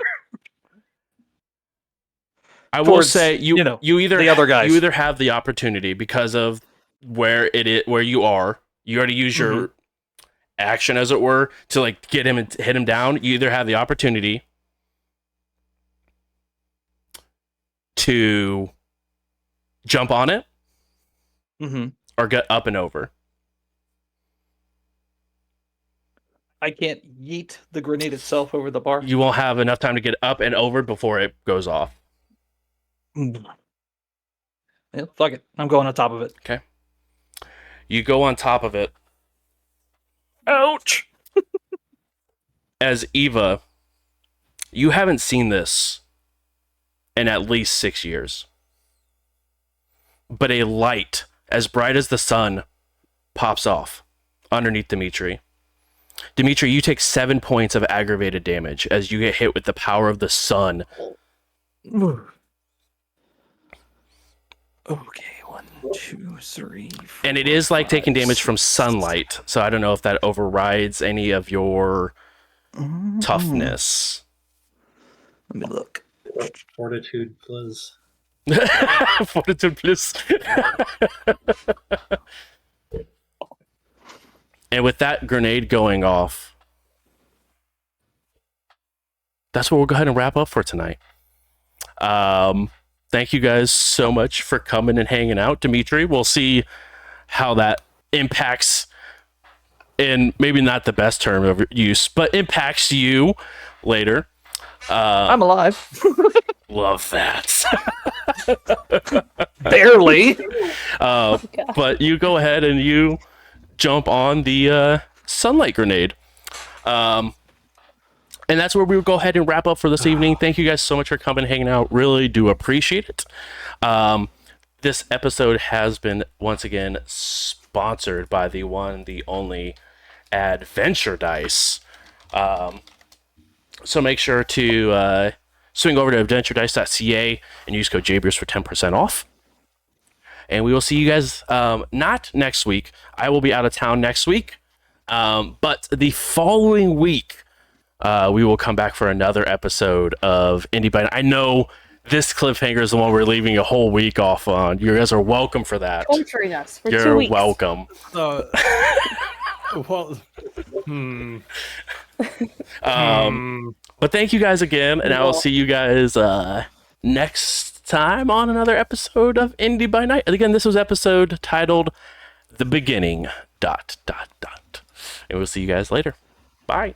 I will Towards, say you either the other guys. You either have the opportunity because of where you are. You already use your action, as it were, to like get him and hit him down. You either have the opportunity to jump on it or get up and over. I can't yeet the grenade itself over the bar. You won't have enough time to get up and over before it goes off. Yeah, fuck it. I'm going on top of it. Okay. You go on top of it. Ouch! As Eva, you haven't seen this in at least 6 years. But a light as bright as the sun pops off underneath Dimitri. Dimitri, you take 7 points of aggravated damage as you get hit with the power of the sun. Okay, 1, 2, 3, 4, And it is like 5, taking damage from 6. sunlight, so I don't know if that overrides any of your toughness. Let me look. Fortitude plus. Fortitude plus. And with that grenade going off, that's what we'll go ahead and wrap up for tonight. Thank you guys so much for coming and hanging out. Dimitri, we'll see how that impacts, in maybe not the best term of use, but impacts you later. I'm alive. Love that. Barely. But you go ahead and you jump on the sunlight grenade. And that's where we will go ahead and wrap up for this evening. Thank you guys so much for coming and hanging out. Really do appreciate it. This episode has been, once again, sponsored by the one, the only Adventure Dice. So make sure to swing over to adventuredice.ca and use code JBeers for 10% off. And we will see you guys not next week. I will be out of town next week. But the following week, we will come back for another episode of Indy by Night. I know this cliffhanger is the one we're leaving a whole week off on. You guys are welcome for that. Torturing us for 2 You're weeks. welcome. But thank you guys again, and I will see you guys next time on another episode of Indy by Night. And again, this was episode titled The Beginning, ... And we'll see you guys later. Bye.